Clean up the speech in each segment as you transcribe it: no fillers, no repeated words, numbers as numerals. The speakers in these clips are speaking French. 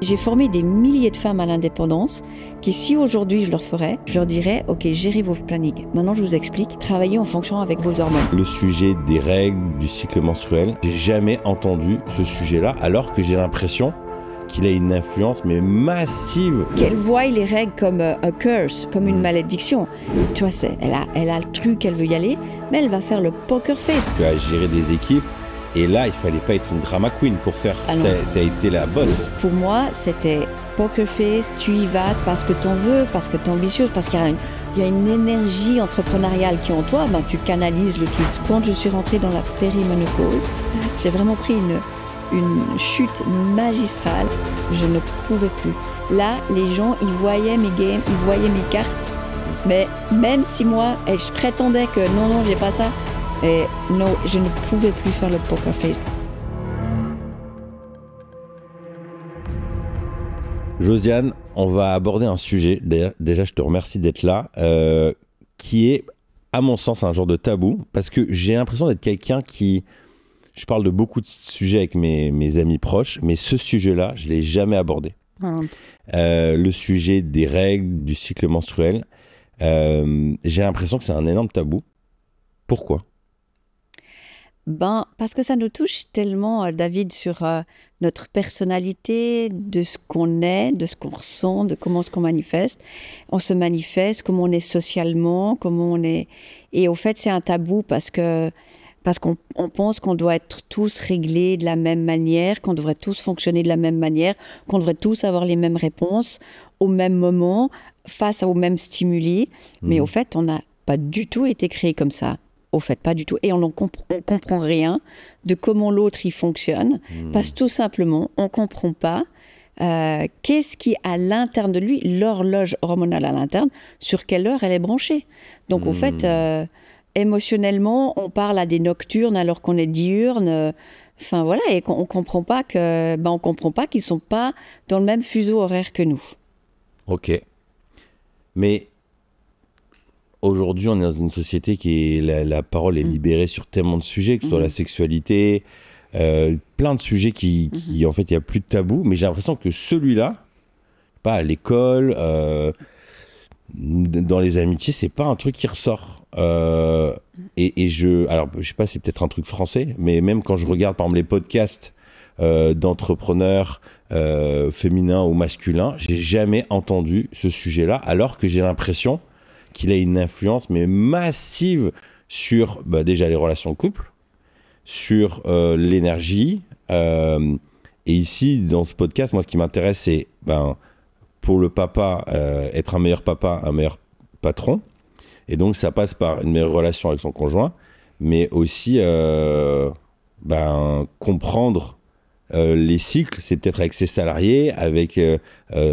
J'ai formé des milliers de femmes à l'indépendance qui, si aujourd'hui je leur ferais, je leur dirais « Ok, gérez vos plannings. Maintenant, je vous explique, travaillez en fonction avec vos hormones. » Le sujet des règles, du cycle menstruel, j'ai jamais entendu ce sujet-là, alors que j'ai l'impression qu'il a une influence mais massive. Qu'elle voie les règles comme a curse, comme une malédiction. Tu vois, elle a le truc, elle veut y aller, mais elle va faire le poker face. Tu as géré des équipes. Et là, il fallait pas être une drama queen pour faire. T'as été la boss. Pour moi, c'était poker face, tu y vas parce que t'en veux, parce que t'es ambitieuse, parce qu'il y a une énergie entrepreneuriale qui est en toi, ben, tu canalises le truc. Quand je suis rentrée dans la périménopause, j'ai vraiment pris une chute magistrale. Je ne pouvais plus. Là, les gens, ils voyaient mes games, ils voyaient mes cartes. Mais même si moi, je prétendais que non, j'ai pas ça, et non, je ne pouvais plus faire le poker face. Josiane, on va aborder un sujet, déjà je te remercie d'être là, qui est, à mon sens, un genre de tabou, parce que j'ai l'impression d'être quelqu'un qui... Je parle de beaucoup de sujets avec mes amis proches, mais ce sujet-là, je ne l'ai jamais abordé. Le sujet des règles, du cycle menstruel, j'ai l'impression que c'est un énorme tabou. Pourquoi ? Ben, parce que ça nous touche tellement, David, sur notre personnalité, de ce qu'on est, de ce qu'on ressent, de comment est-ce qu'on manifeste. On se manifeste, comment on est socialement, comment on est... Et au fait, c'est un tabou parce qu'on pense qu'on doit être tous réglés de la même manière, qu'on devrait tous fonctionner de la même manière, qu'on devrait tous avoir les mêmes réponses au même moment, face aux mêmes stimuli. Mais au fait, on n'a pas du tout été créé comme ça. Au fait, pas du tout. Et on ne comprend rien de comment l'autre y fonctionne, parce que tout simplement, on ne comprend pas qu'est-ce qui, à l'interne de lui, l'horloge hormonale à l'interne, sur quelle heure elle est branchée. Donc, au fait, émotionnellement, on parle à des nocturnes alors qu'on est diurne. Enfin, voilà, et on ne comprend pas qu'ils ne sont pas dans le même fuseau horaire que nous. Ok. Mais... Aujourd'hui, on est dans une société qui est la parole est libérée sur tellement de sujets, que ce soit la sexualité, plein de sujets qui en fait, il n'y a plus de tabou. Mais j'ai l'impression que celui-là, pas à l'école, dans les amitiés, c'est pas un truc qui ressort. Alors, je sais pas, c'est peut-être un truc français, mais même quand je regarde, par exemple, les podcasts d'entrepreneurs féminins ou masculins, j'ai jamais entendu ce sujet-là, alors que j'ai l'impression qu'il a une influence mais massive sur déjà les relations de couple, sur l'énergie. Et ici, dans ce podcast, moi, ce qui m'intéresse, c'est pour le papa, être un meilleur papa, un meilleur patron. Et donc, ça passe par une meilleure relation avec son conjoint, mais aussi comprendre les cycles. C'est peut-être avec ses salariés, avec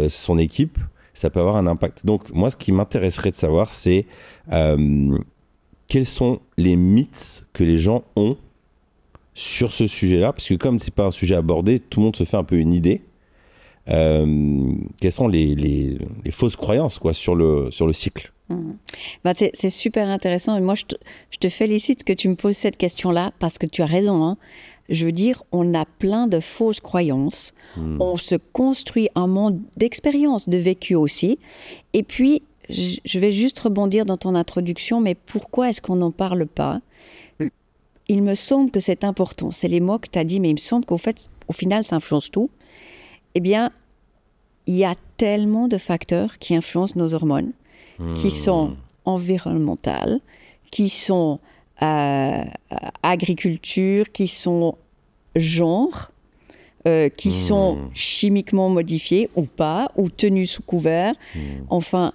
son équipe. Ça peut avoir un impact. Donc, moi, ce qui m'intéresserait de savoir, c'est quels sont les mythes que les gens ont sur ce sujet-là, parce que comme c'est pas un sujet abordé, tout le monde se fait un peu une idée. Quelles sont les fausses croyances sur le cycle ? C'est super intéressant. Et moi, je te félicite que tu me poses cette question-là, parce que tu as raison, hein. Je veux dire, on a plein de fausses croyances. On se construit un monde d'expérience, de vécu aussi. Et puis, je vais juste rebondir dans ton introduction, mais pourquoi est-ce qu'on n'en parle pas ? Il me semble que c'est important. C'est les mots que tu as dit, mais il me semble qu'au fait, au final, ça influence tout. Eh bien, il y a tellement de facteurs qui influencent nos hormones, qui sont environnementales, qui sont agriculture, qui sont genre, qui sont chimiquement modifiés ou pas, ou tenus sous couvert. Enfin,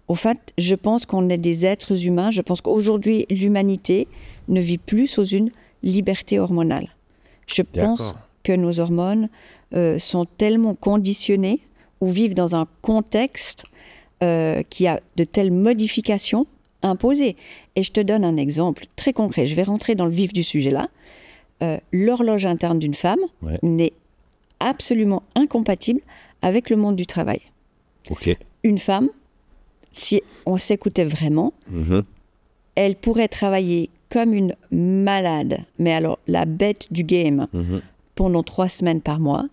au fait, je pense qu'on est des êtres humains. Je pense qu'aujourd'hui, l'humanité ne vit plus sous une liberté hormonale. Je pense que nos hormones sont tellement conditionnées ou vivent dans un contexte qui a de telles modifications imposées. Et je te donne un exemple très concret. Je vais rentrer dans le vif du sujet là. L'horloge interne d'une femme n'est absolument incompatible avec le monde du travail. Une femme, si on s'écoutait vraiment, elle pourrait travailler comme une malade, mais alors la bête du game, pendant 3 semaines par mois,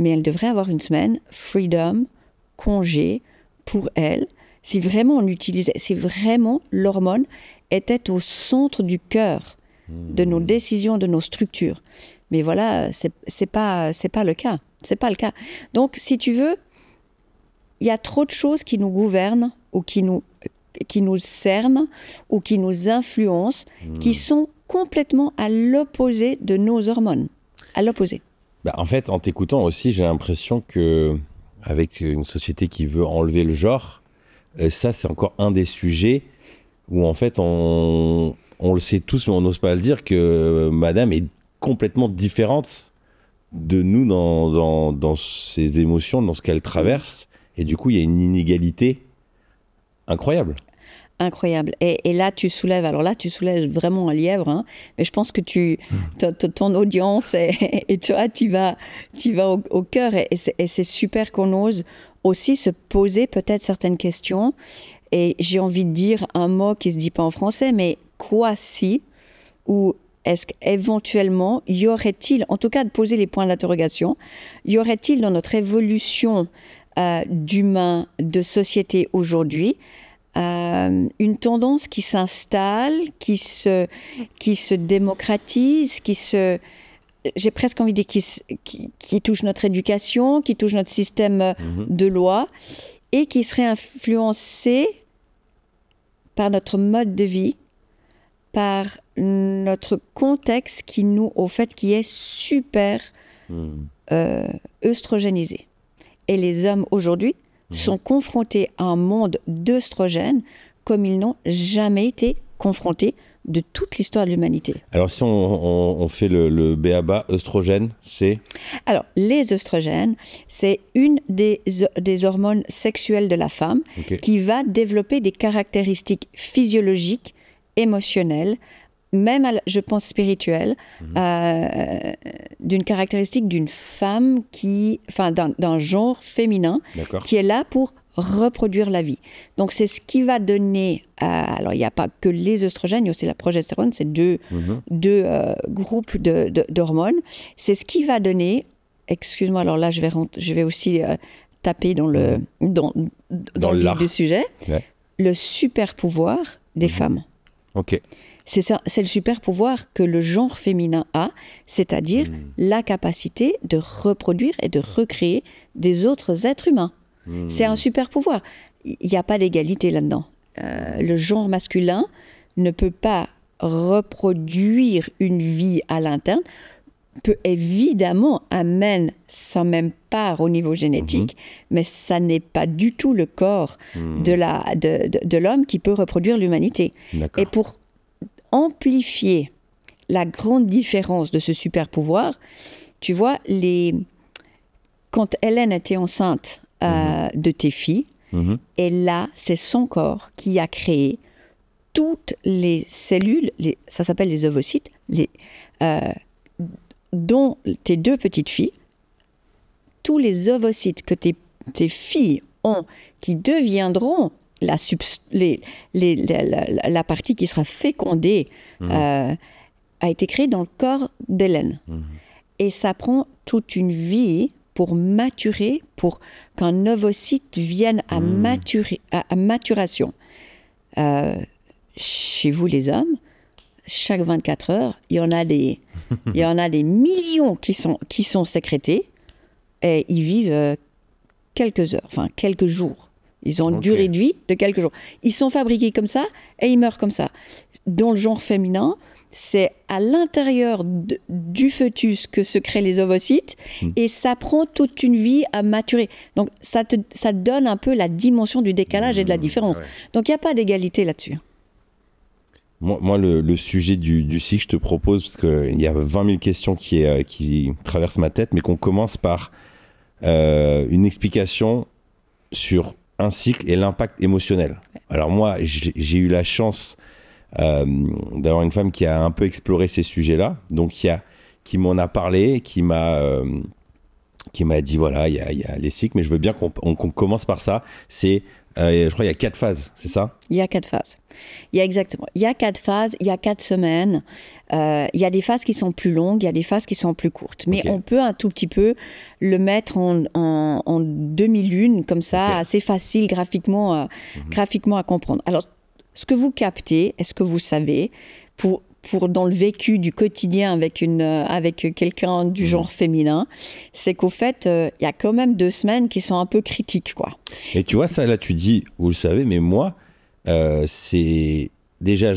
mais elle devrait avoir une semaine freedom, congé pour elle, si vraiment on utilisait, si vraiment l'hormone était au centre du cœur de nos décisions, de nos structures. Mais voilà, c'est pas le cas. C'est pas le cas. Donc, si tu veux, il y a trop de choses qui nous gouvernent ou qui nous cernent ou qui nous influencent, qui sont complètement à l'opposé de nos hormones. À l'opposé. Bah, en fait, en t'écoutant aussi, j'ai l'impression que avec une société qui veut enlever le genre, ça, c'est encore un des sujets où, en fait, on le sait tous, mais on n'ose pas le dire, que madame est complètement différente de nous dans ses émotions, dans ce qu'elle traverse. Et du coup, il y a une inégalité incroyable. Incroyable. Et là, tu soulèves vraiment un lièvre, hein, mais je pense que ton audience et toi, tu vas au cœur et c'est super qu'on ose aussi se poser peut-être certaines questions. Et j'ai envie de dire un mot qui ne se dit pas en français, mais quoi si, ou est-ce qu'éventuellement, y aurait-il, en tout cas de poser les points d'interrogation, y aurait-il dans notre évolution d'humain, de société aujourd'hui, une tendance qui s'installe, qui se démocratise, j'ai presque envie de dire qui touche notre éducation, qui touche notre système de loi et qui serait influencée par notre mode de vie, par notre contexte qui est super œstrogénisé. Et les hommes aujourd'hui sont confrontés à un monde d'œstrogènes comme ils n'ont jamais été confrontés de toute l'histoire de l'humanité. Alors si on fait le b.a.-ba, œstrogène, c'est... Alors, les œstrogènes, c'est une des hormones sexuelles de la femme qui va développer des caractéristiques physiologiques, émotionnelles, même, je pense, spirituelles, d'une caractéristique d'une femme d'un genre féminin qui est là pour reproduire la vie. Donc, c'est ce qui va donner... alors, il n'y a pas que les œstrogènes, il y a aussi la progestérone, c'est deux groupes d'hormones. C'est ce qui va donner... Excuse-moi, alors là, je vais aussi taper dans le vif du sujet. Ouais. Le super pouvoir des femmes. Ok. C'est ça, c'est le super pouvoir que le genre féminin a, c'est-à-dire la capacité de reproduire et de recréer des autres êtres humains. C'est un super pouvoir. Il n'y a pas d'égalité là-dedans. Le genre masculin ne peut pas reproduire une vie à l'interne, peut évidemment amène sa même part au niveau génétique, mais ça n'est pas du tout le corps de l'homme qui peut reproduire l'humanité. Et pour amplifier la grande différence de ce super pouvoir, tu vois, quand Hélène était enceinte de tes filles, et là, c'est son corps qui a créé toutes les cellules, ça s'appelle les ovocytes, dont tes deux petites filles, tous les ovocytes que tes filles ont, qui deviendront la partie qui sera fécondée, a été créée dans le corps d'Hélène. Et ça prend toute une vie pour maturer, pour qu'un ovocyte vienne à maturation. Chez vous, les hommes, chaque 24 heures, il y en a des millions qui sont sécrétés et ils vivent quelques heures, enfin quelques jours. Ils ont une durée de vie de quelques jours. Ils sont fabriqués comme ça et ils meurent comme ça. Dans le genre féminin, c'est à l'intérieur du fœtus que se créent les ovocytes et ça prend toute une vie à maturer. Donc ça donne un peu la dimension du décalage et de la différence. Ouais. Donc il n'y a pas d'égalité là-dessus. Moi, le sujet du cycle, je te propose, parce qu'il y a 20 000 questions qui traversent ma tête, mais qu'on commence par une explication sur un cycle et l'impact émotionnel. Alors moi, j'ai eu la chance d'avoir une femme qui a un peu exploré ces sujets-là, donc qui m'en a parlé, qui m'a qui m'a dit voilà, il y a les cycles, mais je veux bien qu'on commence par ça. C'est, je crois, il y a 4 phases, c'est ça? Il y a 4 phases. Il y a 4 phases, il y a 4 semaines. Il y a des phases qui sont plus longues, il y a des phases qui sont plus courtes. Mais on peut un tout petit peu le mettre en demi-lune, comme ça, assez facile graphiquement à comprendre. Alors, ce que vous captez, est-ce que vous savez, pour dans le vécu du quotidien avec quelqu'un du genre féminin, c'est qu'au fait, il y a quand même 2 semaines qui sont un peu critiques, quoi. Et tu vois, ça, là, tu dis, vous le savez, mais moi, c'est... Déjà,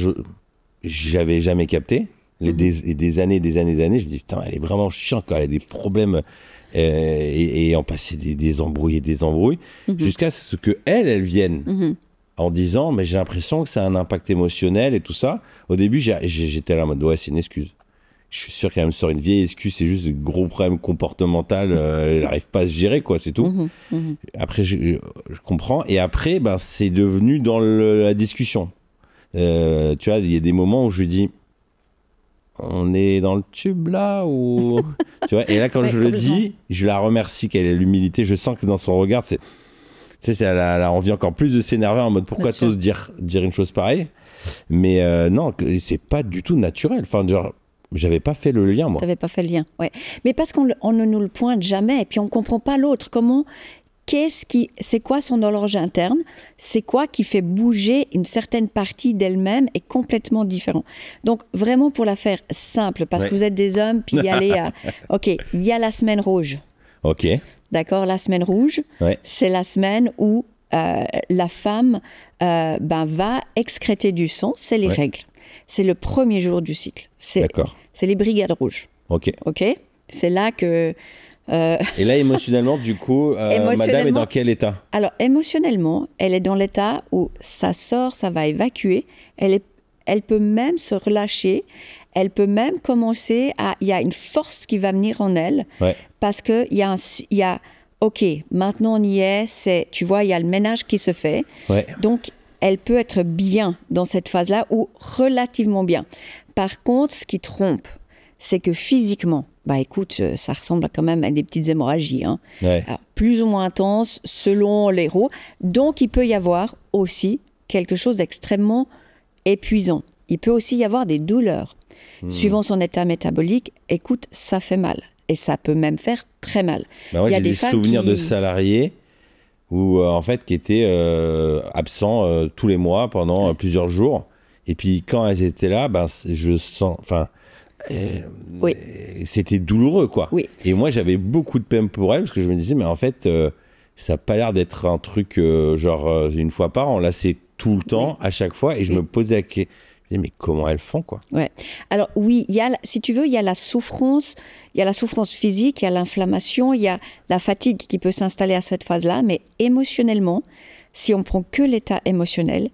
j'avais jamais capté. Des années, je me dis, putain, elle est vraiment chiante quand elle a des problèmes et en passer des embrouilles, jusqu'à ce qu'elle vienne en disant, mais j'ai l'impression que ça a un impact émotionnel et tout ça. Au début, j'étais là en mode, ouais, c'est une excuse. Je suis sûr qu'elle me sort une vieille excuse, c'est juste un gros problème comportemental, elle n'arrive pas à se gérer, quoi, c'est tout. Après, je comprends. Et après, ben, c'est devenu dans la discussion. Tu vois, il y a des moments où je lui dis, on est dans le tube là ou tu vois, et là quand je le dis, je la remercie qu'elle ait l'humilité, je sens que dans son regard elle a envie encore plus de s'énerver en mode pourquoi t'oses dire une chose pareille, mais non, c'est pas du tout naturel, enfin genre j'avais pas fait le lien, moi. T'avais pas fait le lien, ouais, mais parce qu'on ne nous le pointe jamais et puis on comprend pas l'autre, c'est quoi son horloge interne? C'est quoi qui fait bouger une certaine partie d'elle-même est complètement différent. Donc, vraiment pour la faire simple, parce que vous êtes des hommes, puis y aller à... OK, il y a la semaine rouge. OK. D'accord, la semaine rouge, c'est la semaine où la femme va excréter du sang, c'est les règles. C'est le premier jour du cycle. D'accord. C'est les brigades rouges. OK. OK? C'est là que... Et là, émotionnellement, du coup, madame est dans quel état? Alors, émotionnellement, elle est dans l'état où ça sort, ça va évacuer. Elle peut même se relâcher. Elle peut même commencer à... Il y a une force qui va venir en elle. Parce qu'il y a... OK, maintenant on y est. Tu vois, il y a le ménage qui se fait. Donc, elle peut être bien dans cette phase-là ou relativement bien. Par contre, ce qui trompe, c'est que physiquement... Bah écoute, ça ressemble quand même à des petites hémorragies, hein. Alors, plus ou moins intenses selon les héros. Donc il peut y avoir aussi quelque chose d'extrêmement épuisant. Il peut aussi y avoir des douleurs. Suivant son état métabolique, écoute, ça fait mal. Et ça peut même faire très mal. Bah moi, j'ai des souvenirs de salariés où, en fait, qui étaient absents tous les mois pendant plusieurs jours. Et puis quand elles étaient là, ben, je sens... c'était douloureux, quoi. Et moi, j'avais beaucoup de peine pour elle parce que je me disais, mais en fait, ça n'a pas l'air d'être un truc genre une fois par an. Là, c'est tout le temps, à chaque fois. Et je me posais la question, mais comment elles font, quoi? Alors oui, si tu veux, il y a la souffrance physique, il y a l'inflammation, il y a la fatigue qui peut s'installer à cette phase-là. Mais émotionnellement, si on prend que l'état émotionnel,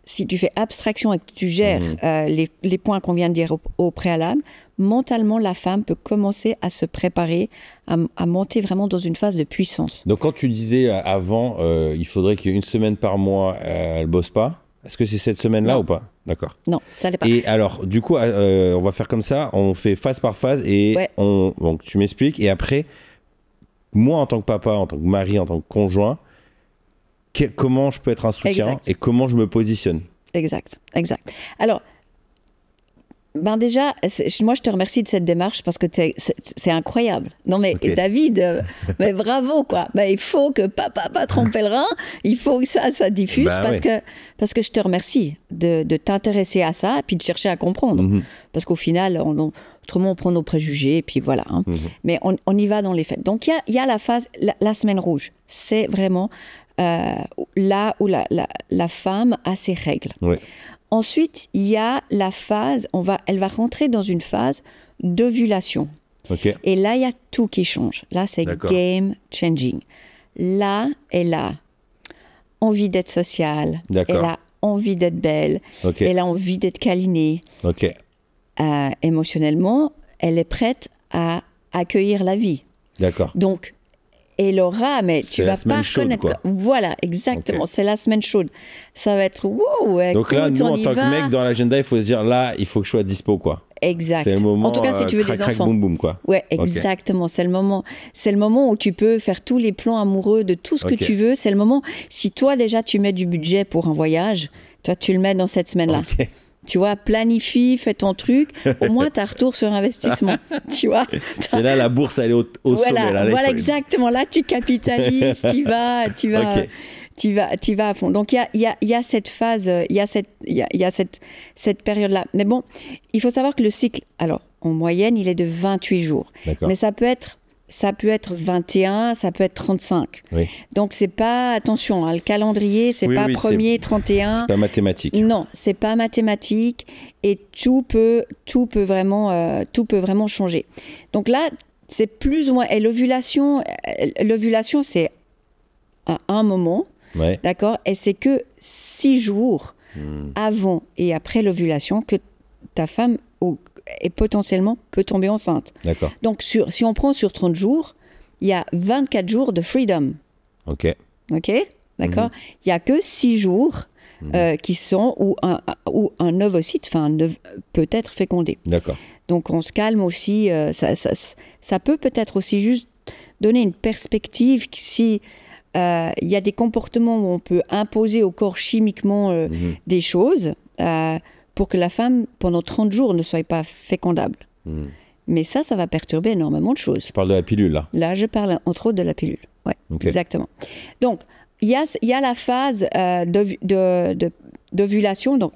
si tu fais abstraction et que tu gères les points qu'on vient de dire au préalable, mentalement, la femme peut commencer à se préparer, à monter vraiment dans une phase de puissance. Donc, quand tu disais avant, il faudrait qu'une semaine par mois, elle ne bosse pas, est-ce que c'est cette semaine-là ou pas? D'accord. Non, ça l'est pas. Et alors, du coup, on va faire comme ça, on fait phase par phase et donc, tu m'expliques. Et après, moi, en tant que papa, en tant que mari, en tant que conjoint, comment je peux être un soutien et comment je me positionne. Exact. Alors, déjà, moi je te remercie de cette démarche parce que c'est incroyable. Non mais David, mais bravo quoi. Il faut que patron pèlerin, il faut que ça diffuse parce que je te remercie de t'intéresser à ça et puis de chercher à comprendre. Parce qu'au final, autrement on prend nos préjugés et puis voilà. Hein. Mais on y va dans les faits. Donc il y a la phase, la semaine rouge. C'est vraiment... là où la femme a ses règles. Ensuite, il y a la phase, elle va rentrer dans une phase d'ovulation. Et là, il y a tout qui change. Là, c'est game changing. Là, elle a envie d'être sociale. Elle a envie d'être belle. Elle a envie d'être câlinée. Émotionnellement, elle est prête à accueillir la vie. Donc, elle aura, mais tu C'est la vas semaine pas chaude, reconnaître. quoi. Voilà, exactement. Ok. C'est la semaine chaude. Ça va être wow. Donc là, écoute, nous, on en y tant va. que mec, dans l'agenda, il faut se dire, là, il faut que je sois dispo, quoi. Exact. C'est le moment, En tout cas, si tu veux crac, des crac, enfants. boum, boum, quoi. Ouais, Ok. exactement. C'est le moment. C'est le moment où tu peux faire tous les plans amoureux de tout ce que Ok. tu veux. C'est le moment. Si toi déjà tu mets du budget pour un voyage, toi tu le mets dans cette semaine-là. Ok. Tu vois, planifie, fais ton truc. Au moins, tu as retour sur investissement. Tu vois. Et là, la bourse, elle est au sommet. Là, Voilà, il faut- exactement. Là, tu capitalises, tu vas Ok. tu vas à fond. Donc, il y a cette phase, il y a cette période-là. Mais bon, il faut savoir que le cycle, alors, en moyenne, il est de 28 jours. D'accord. Mais ça peut être 21, ça peut être 35. Oui. Donc, c'est pas, attention, hein, le calendrier, c'est Oui, pas oui, 1er, 31. C'est pas mathématique. Non, c'est pas mathématique et tout peut vraiment changer. Donc là, c'est plus ou moins. Et l'ovulation, c'est à un moment, Ouais. d'accord. Et c'est que 6 jours avant et après l'ovulation que ta femme et potentiellement peut tomber enceinte. D'accord. Donc si on prend sur 30 jours, il y a 24 jours de freedom. Ok. OK? D'accord? Il n'y a que 6 jours qui sont où un ovocyte peut être fécondé. D'accord. Donc on se calme aussi. Ça peut peut-être aussi juste donner une perspective si il y a des comportements où on peut imposer au corps chimiquement des choses pour que la femme, pendant 30 jours, ne soit pas fécondable. Mais ça va perturber énormément de choses. Je parle de la pilule, là. Là, je parle entre autres de la pilule. Ouais, Ok. exactement. Donc, il y a la phase d'ovulation. Donc,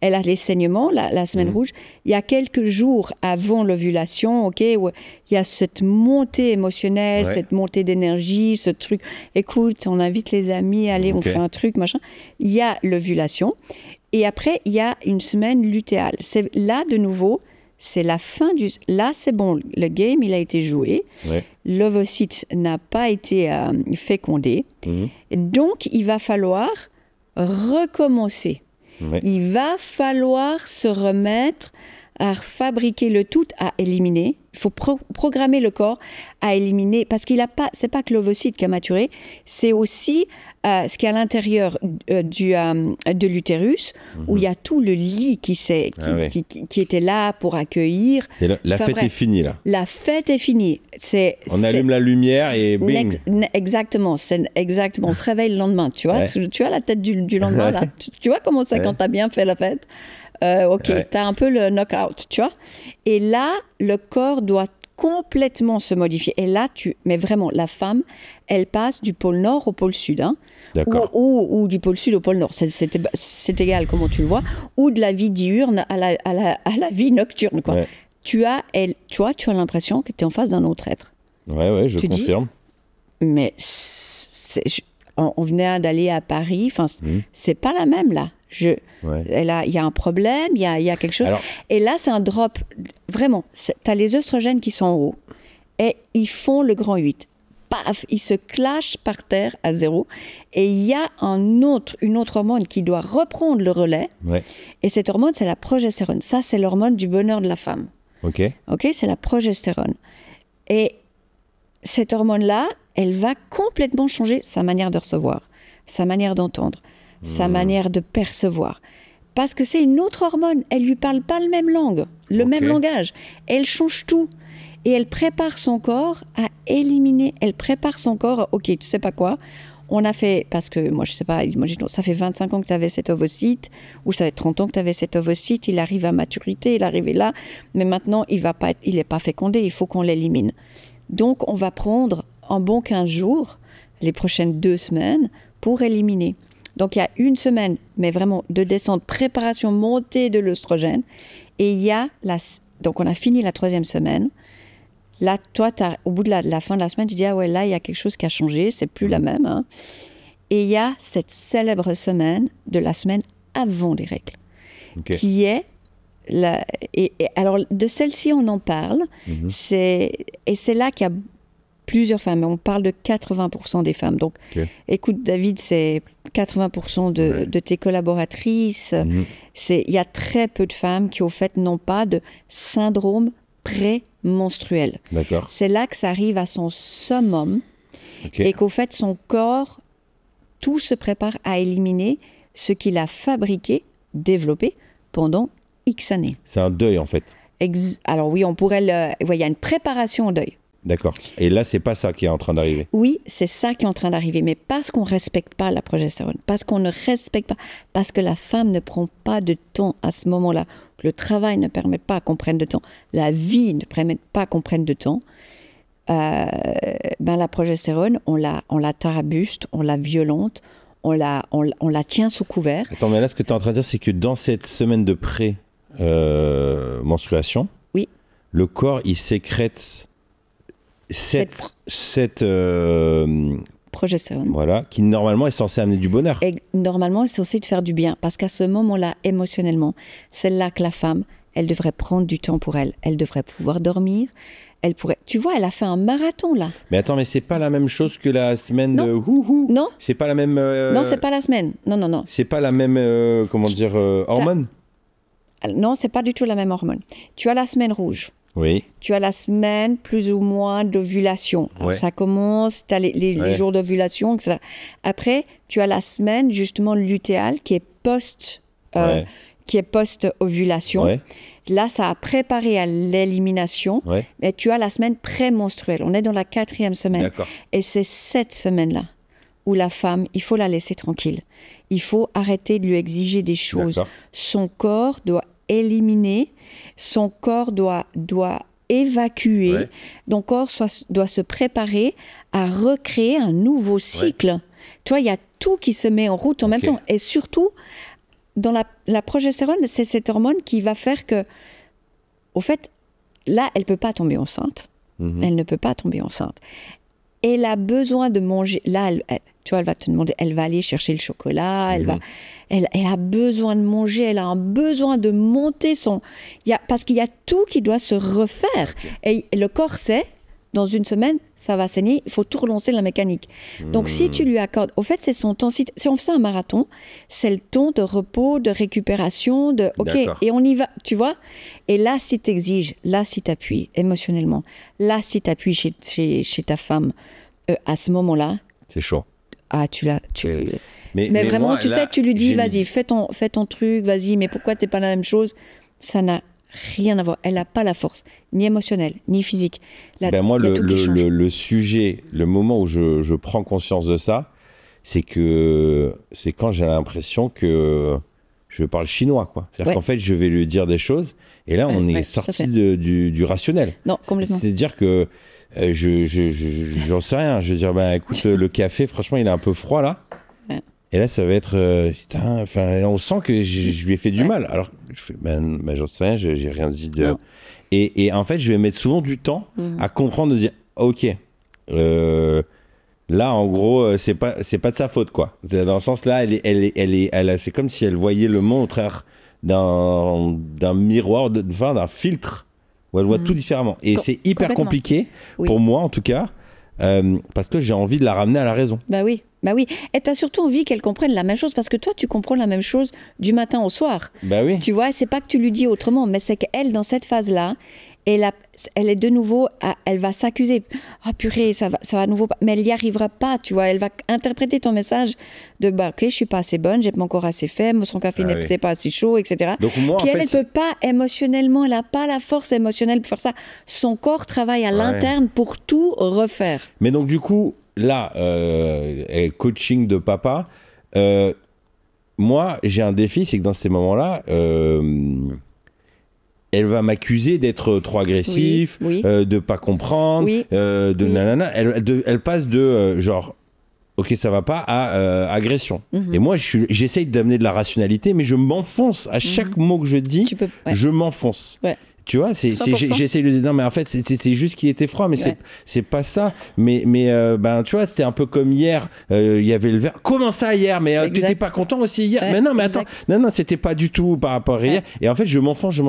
elle a les saignements, la semaine rouge. Il y a quelques jours avant l'ovulation, ok, où il y a cette montée émotionnelle, Ouais. cette montée d'énergie, ce truc. Écoute, on invite les amis, allez, on Ok. fait un truc, machin. Il y a l'ovulation. Et après, il y a une semaine lutéale. C'est là, de nouveau, c'est la fin du... Là, c'est bon, le game, il a été joué. Ouais. L'ovocyte n'a pas été fécondé. Donc, il va falloir recommencer. Ouais. Il va falloir se remettre à fabriquer le tout, à éliminer. Il faut programmer le corps à éliminer, parce qu'il a pas, c'est pas que l'ovocyte qui a maturé, c'est aussi ce qui est à l'intérieur de l'utérus, où il y a tout le lit qui était là pour accueillir. C'est la Enfin, fête bref. est finie, là. La fête est finie. On allume la lumière et bing. Exactement, exactement. On se réveille le lendemain, tu vois. Ouais. Tu as la tête du lendemain, là. Tu vois comment c'est quand tu as bien fait la fête. Ok, Ouais. tu as un peu le knock-out, tu vois. Et là, le corps doit complètement se modifier. Et là, mais vraiment, la femme, elle passe du pôle nord au pôle sud. Hein, D'accord. ou du pôle sud au pôle nord. C'est égal comment tu le vois. Ou de la vie diurne à la vie nocturne, quoi. Ouais. Tu as l'impression que tu es en face d'un autre être. Ouais, je Tu dis confirme. Mais on venait d'aller à Paris, enfin, c'est pas la même là. Ouais. Il y a un problème, il y a quelque chose. Alors- Et là, c'est un drop. Vraiment, tu as les œstrogènes qui sont en haut et ils font le grand 8. Paf, ils se clashent par terre à 0. Et il y a une autre hormone qui doit reprendre le relais. Ouais. Et cette hormone, c'est la progestérone. Ça, c'est l'hormone du bonheur de la femme. Ok. Ok, c'est la progestérone. Et cette hormone-là, elle va complètement changer sa manière de recevoir, sa manière d'entendre, sa manière de percevoir. Parce que c'est une autre hormone. Elle lui parle pas la même langue, le Ok. même langage. Elle change tout. Et elle prépare son corps à éliminer. Elle prépare son corps à, ok, tu sais pas quoi. On a fait, parce que moi, je sais pas, imaginons, ça fait 25 ans que tu avais cet ovocyte, ou ça fait 30 ans que tu avais cet ovocyte, il arrive à maturité, il est arrivé là, mais maintenant, il n'est pas fécondé, il faut qu'on l'élimine. Donc, on va prendre un bon 15 jours, les prochaines 2 semaines, pour éliminer. Donc, il y a une semaine, mais vraiment de descente, préparation, montée de l'œstrogène, et il y a donc on a fini la 3e semaine. Là, toi, au bout de la fin de la semaine, tu dis, ah ouais, là, il y a quelque chose qui a changé, c'est plus la même. Hein. Et il y a cette célèbre semaine de la semaine avant les règles, Ok. qui est... Et alors, de celle-ci, on en parle, et c'est là qu'il y a plusieurs femmes. On parle de 80% des femmes. Donc, Ok. écoute, David, c'est 80% de tes collaboratrices. Il y a très peu de femmes qui, au fait, n'ont pas de syndrome prémenstruel. D'accord. C'est là que ça arrive à son summum. Ok. Et qu'au fait, son corps, tout se prépare à éliminer ce qu'il a fabriqué, développé pendant X années. C'est un deuil en fait. Alors oui, on pourrait il y a une préparation au deuil. D'accord. Et là, c'est pas ça qui est en train d'arriver. Oui, c'est ça qui est en train d'arriver, mais parce qu'on ne respecte pas la progestérone, parce qu'on ne respecte pas, parce que la femme ne prend pas de temps à ce moment-là, que le travail ne permet pas qu'on prenne de temps, la vie ne permet pas qu'on prenne de temps, la progestérone, on la tarabuste, on la violente, on la tient sous couvert. Attends, mais là, ce que tu es en train de dire, c'est que dans cette semaine de pré-menstruation, oui. Le corps, il sécrète cette progestérone. Voilà, qui normalement est censée amener du bonheur. Et normalement, c'est censé te faire du bien, parce qu'à ce moment-là, émotionnellement, c'est là que la femme, elle devrait prendre du temps pour elle. Elle devrait pouvoir dormir. Elle pourrait. Tu vois, elle a fait un marathon là. Mais attends, mais c'est pas la même chose que la semaine non. de houhou. Non. C'est pas la même. Non, c'est pas la semaine. Non. C'est pas la même hormone. Non, c'est pas du tout la même hormone. Tu as la semaine rouge. Oui. Tu as la semaine plus ou moins d'ovulation. Ouais. Ça commence, tu as les jours d'ovulation, etc. Après, tu as la semaine justement lutéale qui est post-ovulation. Ouais. Là, ça a préparé à l'élimination. Ouais. Mais tu as la semaine prémenstruelle. On est dans la 4e semaine. D'accord. Et c'est cette semaine-là où la femme, il faut la laisser tranquille. Il faut arrêter de lui exiger des choses. D'accord. Son corps doit éliminer. Son corps doit évacuer. Ouais. Ton corps doit se préparer à recréer un nouveau cycle. Ouais. Tu vois, il y a tout qui se met en route en même temps. Et surtout, dans la progestérone, c'est cette hormone qui va faire que, au fait, là, elle ne peut pas tomber enceinte. Elle ne peut pas tomber enceinte. Elle a besoin de manger. Là, tu vois, elle va te demander, elle va aller chercher le chocolat, elle a besoin de manger, elle a un besoin de monter parce qu'il y a tout qui doit se refaire. Et le corps sait, dans une semaine, ça va saigner, il faut tout relancer la mécanique. Donc, si tu lui accordes... Au fait, c'est son temps. Si on fait un marathon, c'est le temps de repos, de récupération, et on y va, tu vois. Et là, si tu exiges, là, si tu appuies émotionnellement, là, si tu appuies chez ta femme, à ce moment-là... C'est chaud. Ah, mais vraiment, moi, tu sais, tu lui dis, vas-y, fais ton truc, vas-y, mais pourquoi t'es pas la même chose? Ça n'a rien à voir. Elle n'a pas la force, ni émotionnelle, ni physique. Moi, le sujet, le moment où je prends conscience de ça, c'est quand j'ai l'impression que je parle chinois, quoi. C'est-à-dire qu'en fait, je vais lui dire des choses, et là, on est sorti du rationnel. Non, complètement. C'est-à-dire que j'en sais rien. Je veux dire, écoute, le café, franchement, il est un peu froid, là. Ouais. Et là, ça va être... on sent que je lui ai fait du mal. Alors, je fais, j'en sais rien, j'ai rien dit de... Non. Et en fait, je vais mettre souvent du temps à comprendre, de dire, ok, là, en gros, c'est pas de sa faute, quoi. Dans le sens, là, c'est comme si elle voyait le monde au travers d'un miroir, d'un filtre, où elle voit tout différemment. Et c'est hyper compliqué, pour moi en tout cas, parce que j'ai envie de la ramener à la raison. Bah oui. Et tu as surtout envie qu'elle comprenne la même chose, parce que toi, tu comprends la même chose du matin au soir. Bah oui. Tu vois, c'est pas que tu lui dis autrement, mais c'est qu'elle, dans cette phase-là, elle est de nouveau, elle va s'accuser. Ah purée, ça va à nouveau pas. Mais elle n'y arrivera pas, tu vois. Elle va interpréter ton message de ok, je suis pas assez bonne, j'ai pas encore assez fait, son café n'est peut-être pas assez chaud, etc. Donc moi, puis elle ne peut pas émotionnellement, elle n'a pas la force émotionnelle pour faire ça. Son corps travaille à l'interne pour tout refaire. Mais donc du coup, là, coaching de papa, moi j'ai un défi, c'est que dans ces moments-là, elle va m'accuser d'être trop agressif, de pas comprendre, nanana. Elle passe de genre, ok, ça va pas, à agression. Et moi, j'essaye d'amener de la rationalité, mais je m'enfonce. À chaque mot que je dis, je m'enfonce. Ouais. Tu vois, j'essaye de dire, non, mais en fait, c'était juste qu'il était froid, mais c'est pas ça. Mais tu vois, c'était un peu comme hier, il y avait le verre. Comment ça, hier? Mais tu n'étais pas content aussi hier? Mais non, mais attends, non, c'était pas du tout par rapport à hier. Et en fait, je m'enfonce.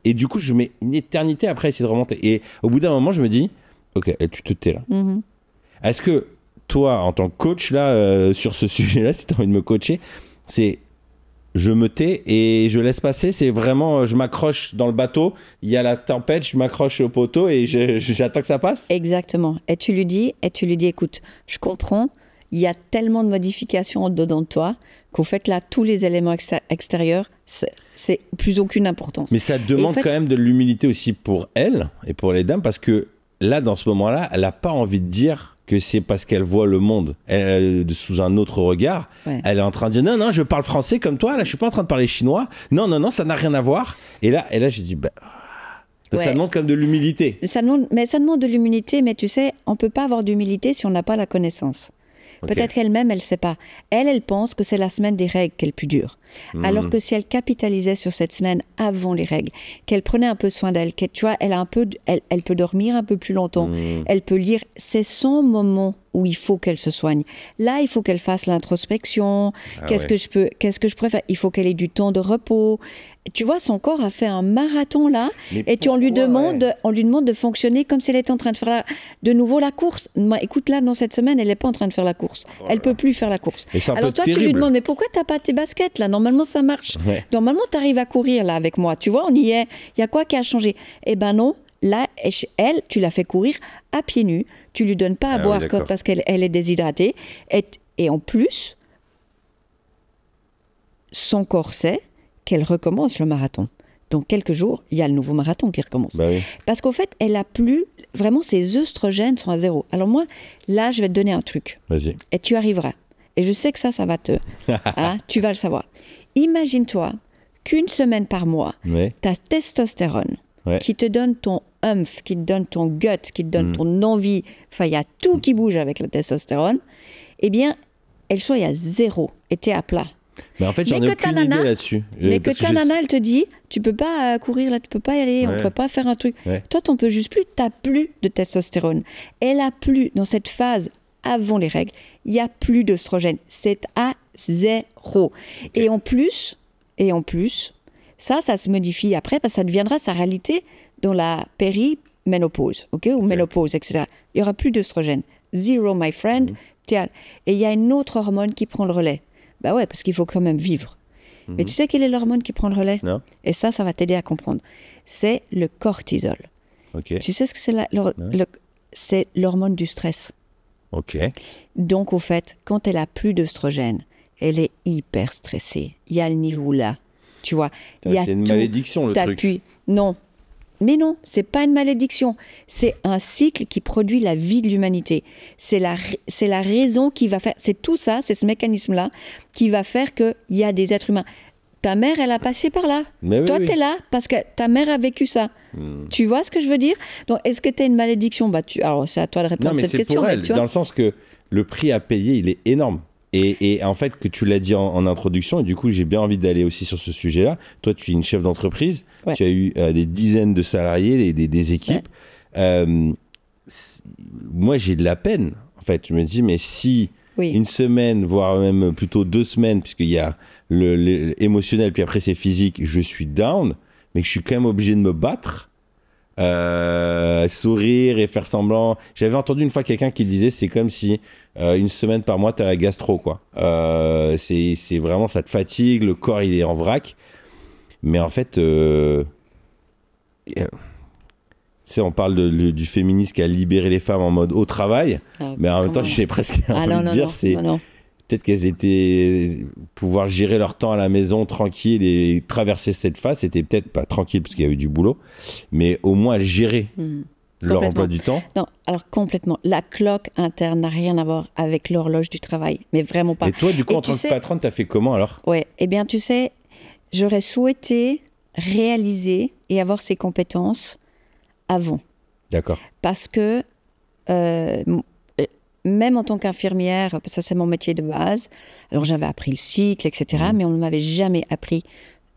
Et du coup, je mets une éternité après à essayer de remonter. Et au bout d'un moment, je me dis, ok, tu te tais là. Est-ce que toi, en tant que coach, là, sur ce sujet-là, si tu as envie de me coacher, je me tais et je laisse passer. C'est vraiment, je m'accroche dans le bateau, il y a la tempête, je m'accroche au poteau et j'attends que ça passe. Exactement. Et tu lui dis, écoute, je comprends, il y a tellement de modifications dedans de toi qu'au fait, là, tous les éléments extérieurs, c'est plus aucune importance. Mais ça demande quand même de l'humilité aussi pour elle et pour les dames, parce que là, dans ce moment-là, elle n'a pas envie de dire que c'est parce qu'elle voit le monde sous un autre regard. Ouais. Elle est en train de dire non, je parle français comme toi, là, je suis pas en train de parler chinois. Non, ça n'a rien à voir. Et là j'ai dit, donc ça demande quand même de l'humilité. Ça demande de l'humilité, mais tu sais, on peut pas avoir d'humilité si on n'a pas la connaissance. Okay. Peut-être qu'elle-même, elle ne sait pas. Elle pense que c'est la semaine des règles qui est le plus dur. Alors que si elle capitalisait sur cette semaine avant les règles, qu'elle prenait un peu soin d'elle, tu vois, elle peut dormir un peu plus longtemps, elle peut lire, c'est son moment où il faut qu'elle se soigne. Là, il faut qu'elle fasse l'introspection. Qu'est-ce que je pourrais faire ? Il faut qu'elle ait du temps de repos. Tu vois, son corps a fait un marathon là, on lui demande de fonctionner comme si elle était en train de faire de nouveau la course. Écoute, là, dans cette semaine, elle n'est pas en train de faire la course. Elle peut plus faire la course. Alors toi, tu lui demandes, mais pourquoi tu n'as pas tes baskets là ? Normalement, ça marche. Ouais. Normalement, tu arrives à courir là avec moi. Tu vois, on y est. Il y a quoi qui a changé ? Eh ben non. Là, elle, tu la fais courir à pieds nus. Tu lui donnes pas à boire parce qu'elle est déshydratée. Et en plus, son corps sait qu'elle recommence le marathon. Donc, quelques jours, il y a le nouveau marathon qui recommence. Bah oui. Parce qu'au fait, elle a plus... Vraiment, ses œstrogènes sont à zéro. Alors moi, là, je vais te donner un truc. Vas-y. Et tu arriveras. Et je sais que ça va te... tu vas le savoir. Imagine-toi qu'une semaine par mois, ta testostérone, qui te donne ton humph, qui te donne ton gut, qui te donne ton envie, enfin, il y a tout qui bouge avec la testostérone, eh bien, elle soit à zéro et t'es à plat. Mais en fait, j'en ai aucune idée là-dessus. Mais que ta nana, elle te dit, tu peux pas courir là, tu peux pas y aller, on peut pas faire un truc. Toi, t'en peux juste plus, t'as plus de testostérone. Elle a plus, dans cette phase avant les règles, il y a plus d'œstrogène. C'est à zéro. Okay. Et en plus, ça se modifie après parce que ça deviendra sa réalité dans la périménopause, ou ménopause, etc. Il y aura plus d'œstrogène. Zero, my friend. Et il y a une autre hormone qui prend le relais. Bah ouais, parce qu'il faut quand même vivre. Mais tu sais quelle est l'hormone qui prend le relais ? Non. Et ça va t'aider à comprendre. C'est le cortisol. Okay. Tu sais ce que c'est c'est l'hormone du stress. Ok. Donc, au fait, quand elle a plus d'œstrogène, elle est hyper stressée. Il y a le niveau là. Tu vois, c'est une malédiction, le truc. Non. Mais non, c'est pas une malédiction. C'est un cycle qui produit la vie de l'humanité. C'est la raison qui va faire... C'est tout ça, c'est ce mécanisme-là qui va faire qu'il y a des êtres humains. Ta mère, elle a passé par là. Mais toi, t'es là parce que ta mère a vécu ça. Tu vois ce que je veux dire ? Donc, est-ce que t'es une malédiction ? Alors, c'est à toi de répondre à cette question. Non, mais c'est pour elle, dans le sens que le prix à payer, il est énorme. Et en fait, que tu l'as dit en introduction, et du coup, j'ai bien envie d'aller aussi sur ce sujet-là. Toi, tu es une chef d'entreprise, tu as eu des dizaines de salariés, des équipes. Moi, j'ai de la peine. En fait, je me dis, mais si une semaine, voire même plutôt 2 semaines, puisqu'il y a l'émotionnel, puis après c'est physique, je suis down, mais que je suis quand même obligé de me battre, sourire et faire semblant. J'avais entendu une fois quelqu'un qui disait, c'est comme si une semaine par mois, tu as la gastro, quoi. C'est vraiment, ça te fatigue, le corps, il est en vrac. Mais en fait, on parle du féminisme qui a libéré les femmes en mode au travail, mais en même temps, j'ai presque envie de dire, peut-être qu'elles étaient pouvoir gérer leur temps à la maison tranquille et traverser cette phase. C'était peut-être pas tranquille parce qu'il y a eu du boulot, mais au moins elles géraient leur emploi du temps. Non, alors complètement. La cloque interne n'a rien à voir avec l'horloge du travail, mais vraiment pas. Et toi, du coup, en tant que patronne, t'as fait comment alors ? Ouais, eh bien, tu sais, j'aurais souhaité réaliser et avoir ces compétences avant. D'accord. Parce que même en tant qu'infirmière, ça c'est mon métier de base, alors j'avais appris le cycle, etc., mais on ne m'avait jamais appris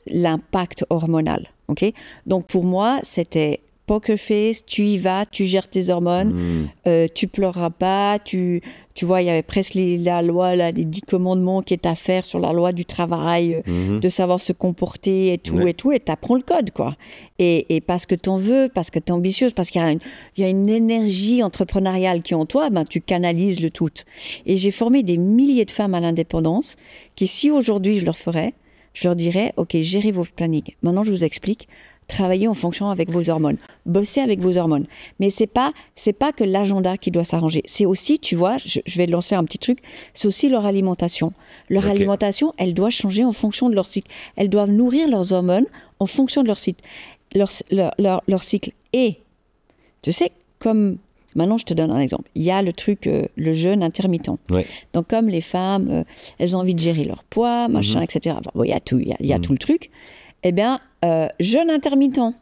l'impact hormonal. Okay ? Donc pour moi, c'était poker face, tu y vas, tu gères tes hormones, tu pleureras pas, tu vois, il y avait presque la loi, là, les 10 commandements qui est à faire sur la loi du travail, de savoir se comporter et tout, et t'apprends le code, quoi. Et parce que t'en veux, parce que t'es ambitieuse, parce qu'il y a une énergie entrepreneuriale qui est en toi, ben, tu canalises le tout. Et j'ai formé des milliers de femmes à l'indépendance qui, si aujourd'hui je leur ferais, je leur dirais, OK, gérez vos plannings. Maintenant, je vous explique. Travaillez en fonction avec vos hormones. Bossez avec vos hormones. Mais c'est pas que l'agenda qui doit s'arranger. C'est aussi, tu vois, je vais lancer un petit truc, c'est aussi leur alimentation. Leur alimentation, elle doit changer en fonction de leur cycle. Elles doivent nourrir leurs hormones en fonction de leur cycle. Leur cycle. Et, tu sais, comme... Maintenant, je te donne un exemple. Il y a le truc, le jeûne intermittent. Ouais. Donc, comme les femmes, elles ont envie de gérer leur poids, machin, etc. Enfin, bon, il y a tout le truc. Eh bien, jeûne intermittent.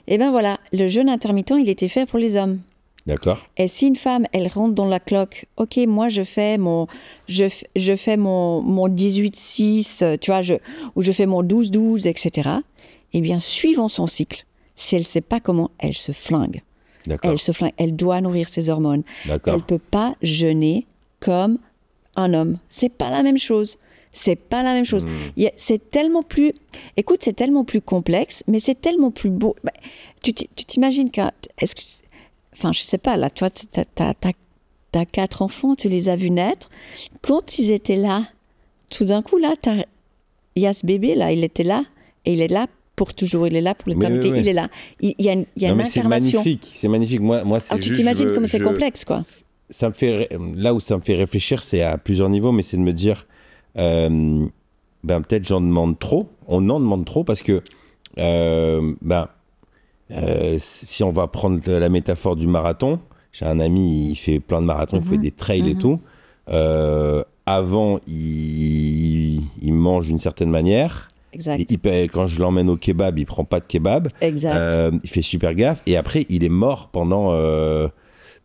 Eh bien, voilà, le jeûne intermittent, il était fait pour les hommes. D'accord. Et si une femme, elle rentre dans la cloque, OK, moi, je fais mon 18-6, tu vois, ou je fais mon 12-12, etc. Eh bien, suivant son cycle, si elle ne sait pas comment, elle se flingue. D'accord. Elle doit nourrir ses hormones. D'accord. Elle ne peut pas jeûner comme un homme. C'est pas la même chose. C'est pas la même chose. C'est tellement plus... Écoute, c'est tellement plus complexe, mais c'est tellement plus beau. Tu t'imagines que... Enfin, je sais pas, là, toi, t'as 4 enfants, tu les as vus naître. Quand ils étaient là, tout d'un coup, là, il y a ce bébé, là, il était là, et il est là pour toujours, il est là pour l'éternité, il est là. Il y a une incarnation. C'est magnifique. Moi, c'est alors, juste... tu t'imagines comme c'est complexe, quoi. Ça me fait... Là où ça me fait réfléchir, c'est à plusieurs niveaux, mais c'est de me dire... peut-être j'en demande trop. On en demande trop parce que... si on va prendre la métaphore du marathon, j'ai un ami, il fait plein de marathons, il fait des trails et tout. Avant, il mange d'une certaine manière. Exact. Quand je l'emmène au kebab, il prend pas de kebab. Exact. Il fait super gaffe. Et après, il est mort pendant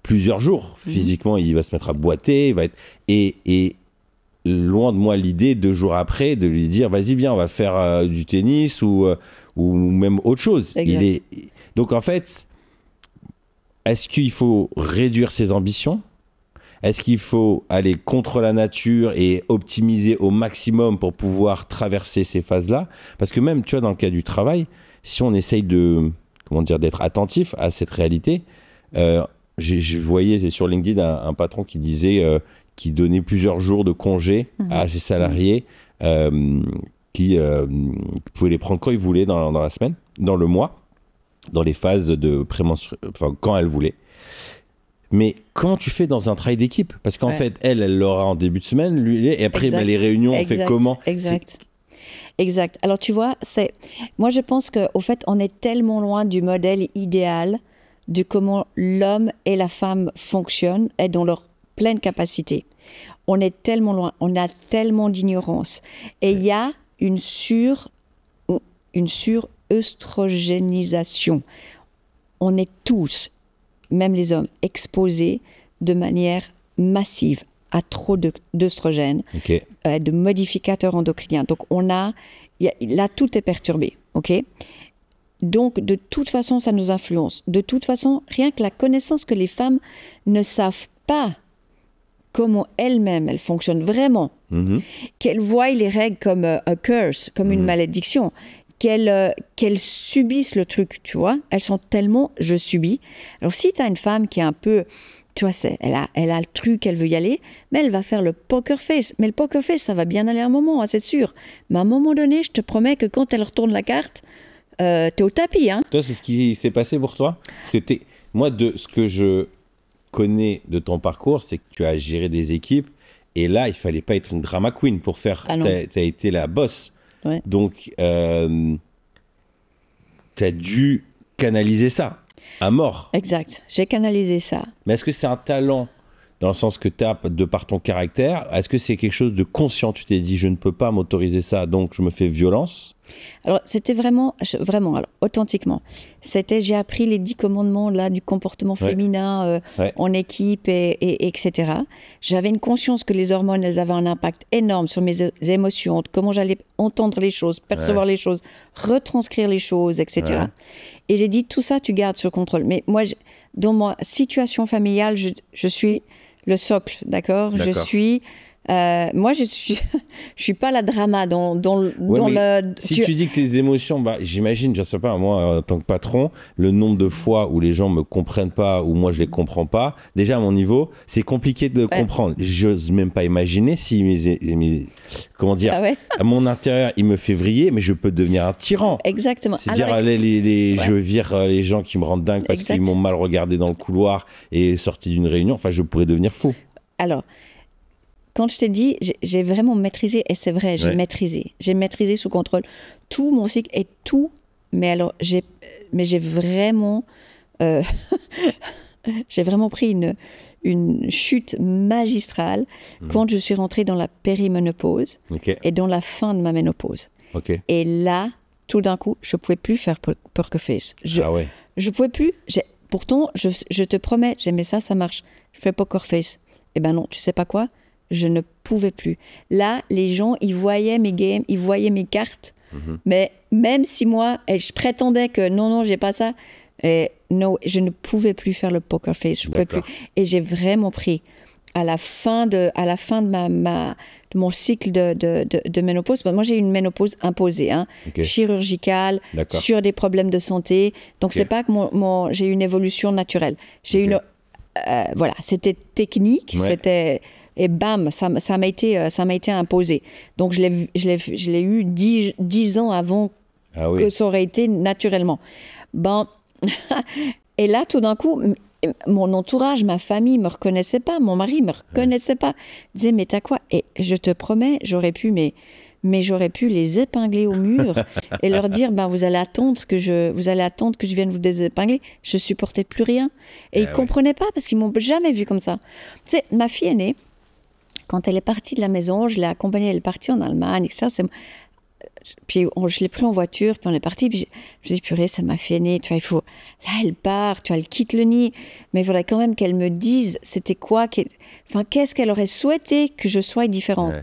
plusieurs jours. Physiquement, il va se mettre à boiter. Il va être... Et loin de moi l'idée, 2 jours après, de lui dire vas-y, viens, on va faire du tennis ou même autre chose. Donc en fait, est-ce qu'il faut réduire ses ambitions ? Est-ce qu'il faut aller contre la nature et optimiser au maximum pour pouvoir traverser ces phases-là ? Parce que même, tu vois, dans le cas du travail, si on essaye d'être attentif à cette réalité, je voyais sur LinkedIn un patron qui disait qui donnait plusieurs jours de congé à ses salariés qui pouvaient les prendre quand ils voulaient dans la semaine, dans le mois, dans les phases de prémenstruation, enfin quand elles voulaient. Mais quand tu fais dans un travail d'équipe, parce qu'en fait, elle l'aura en début de semaine, lui, et après, les réunions, on fait comment ? Exact. Alors, tu vois, moi, je pense qu'au fait, on est tellement loin du modèle idéal de comment l'homme et la femme fonctionnent et dans leur pleine capacité. On est tellement loin, on a tellement d'ignorance. Et il y a une sur-œstrogénisation. On est tous, même les hommes, exposés de manière massive à trop d'œstrogènes, de modificateurs endocriniens. Donc, là, tout est perturbé, ok ? Donc, de toute façon, ça nous influence. De toute façon, rien que la connaissance que les femmes ne savent pas comment elles-mêmes, elles fonctionnent vraiment, qu'elles voient les règles comme a curse, comme une malédiction, qu'elles subissent le truc, tu vois. Elles sont tellement « je subis ». Alors, si tu as une femme qui est un peu, tu vois, elle a le truc, elle veut y aller, mais elle va faire le poker face. Mais le poker face, ça va bien aller un moment, hein, c'est sûr. Mais à un moment donné, je te promets que quand elle retourne la carte, t'es au tapis. Hein. Toi, c'est ce qui s'est passé pour toi ? Parce que moi, de ce que je connais de ton parcours, c'est que tu as géré des équipes. Et là, il fallait pas être une drama queen pour faire... T'as été la boss. Ouais. Donc, t'as dû canaliser ça à mort. Exact. J'ai canalisé ça. Mais est-ce que c'est un talent dans le sens que tu as de par ton caractère ? Est-ce que c'est quelque chose de conscient ? Tu t'es dit, je ne peux pas m'autoriser ça, donc je me fais violence ? Alors, c'était vraiment, alors, authentiquement. J'ai appris les 10 commandements là, du comportement féminin en équipe, etc. J'avais une conscience que les hormones, elles avaient un impact énorme sur mes émotions, comment j'allais entendre les choses, percevoir les choses, retranscrire les choses, etc. Ouais. Et j'ai dit, tout ça, tu gardes sur contrôle. Mais moi, dans ma situation familiale, je suis le socle, d'accord ? Je suis Moi, je suis pas la drama dans le. Si tu dis que les émotions, bah, j'imagine, je sais pas, moi, en tant que patron, le nombre de fois où les gens me comprennent pas ou moi je les comprends pas, déjà à mon niveau, c'est compliqué de comprendre. J'ose même pas imaginer si comment dire, à mon intérieur, il me fait vriller, mais je peux devenir un tyran. Exactement. C'est-à-dire, je vire les gens qui me rendent dingue parce qu'ils m'ont mal regardé dans le couloir et sorti d'une réunion. Enfin, je pourrais devenir fou. Alors, quand je t'ai dit, j'ai vraiment maîtrisé, et c'est vrai, j'ai maîtrisé sous contrôle tout mon cycle et tout, mais alors, j'ai vraiment, j'ai vraiment pris une chute magistrale quand je suis rentrée dans la périménopause et dans la fin de ma ménopause. Et là, tout d'un coup, je ne pouvais plus faire poker face. Je ne pouvais plus. Pourtant, je te promets, mais ça marche. Je fais poker face. Eh ben non, tu sais pas quoi? Je ne pouvais plus. Là, les gens, ils voyaient mes games, ils voyaient mes cartes. Mais même si moi, je prétendais que non, j'ai pas ça, non, je ne pouvais plus faire le poker face. Je pouvais plus. Et j'ai vraiment pris à la fin de mon cycle de ménopause. Moi, j'ai eu une ménopause imposée, chirurgicale, sur des problèmes de santé. Donc, c'est pas que j'ai eu une évolution naturelle. J'ai eu voilà, c'était technique, c'était... Et bam, ça m'a été imposé. Donc, je l'ai eu 10 ans avant que ça aurait été naturellement. Bon, et là, tout d'un coup, mon entourage, ma famille ne me reconnaissait pas, mon mari ne me reconnaissait pas. Il disait, mais t'as quoi? Et je te promets, j'aurais pu, mais j'aurais pu les épingler au mur et leur dire, vous allez attendre que je vienne vous désépingler. Je ne supportais plus rien. Et ils ne comprenaient pas parce qu'ils ne m'ont jamais vu comme ça. Tu sais, ma fille aînée, quand elle est partie de la maison, je l'ai accompagnée, elle est partie en Allemagne, etc. Puis je l'ai pris en voiture, puis on est parti. Puis je dis, purée, c'est ma fille aînée, tu vois, là, elle part, tu vois, elle quitte le nid. Mais il faudrait quand même qu'elle me dise, c'était quoi, qu'est-ce qu'elle aurait souhaité que je sois différente.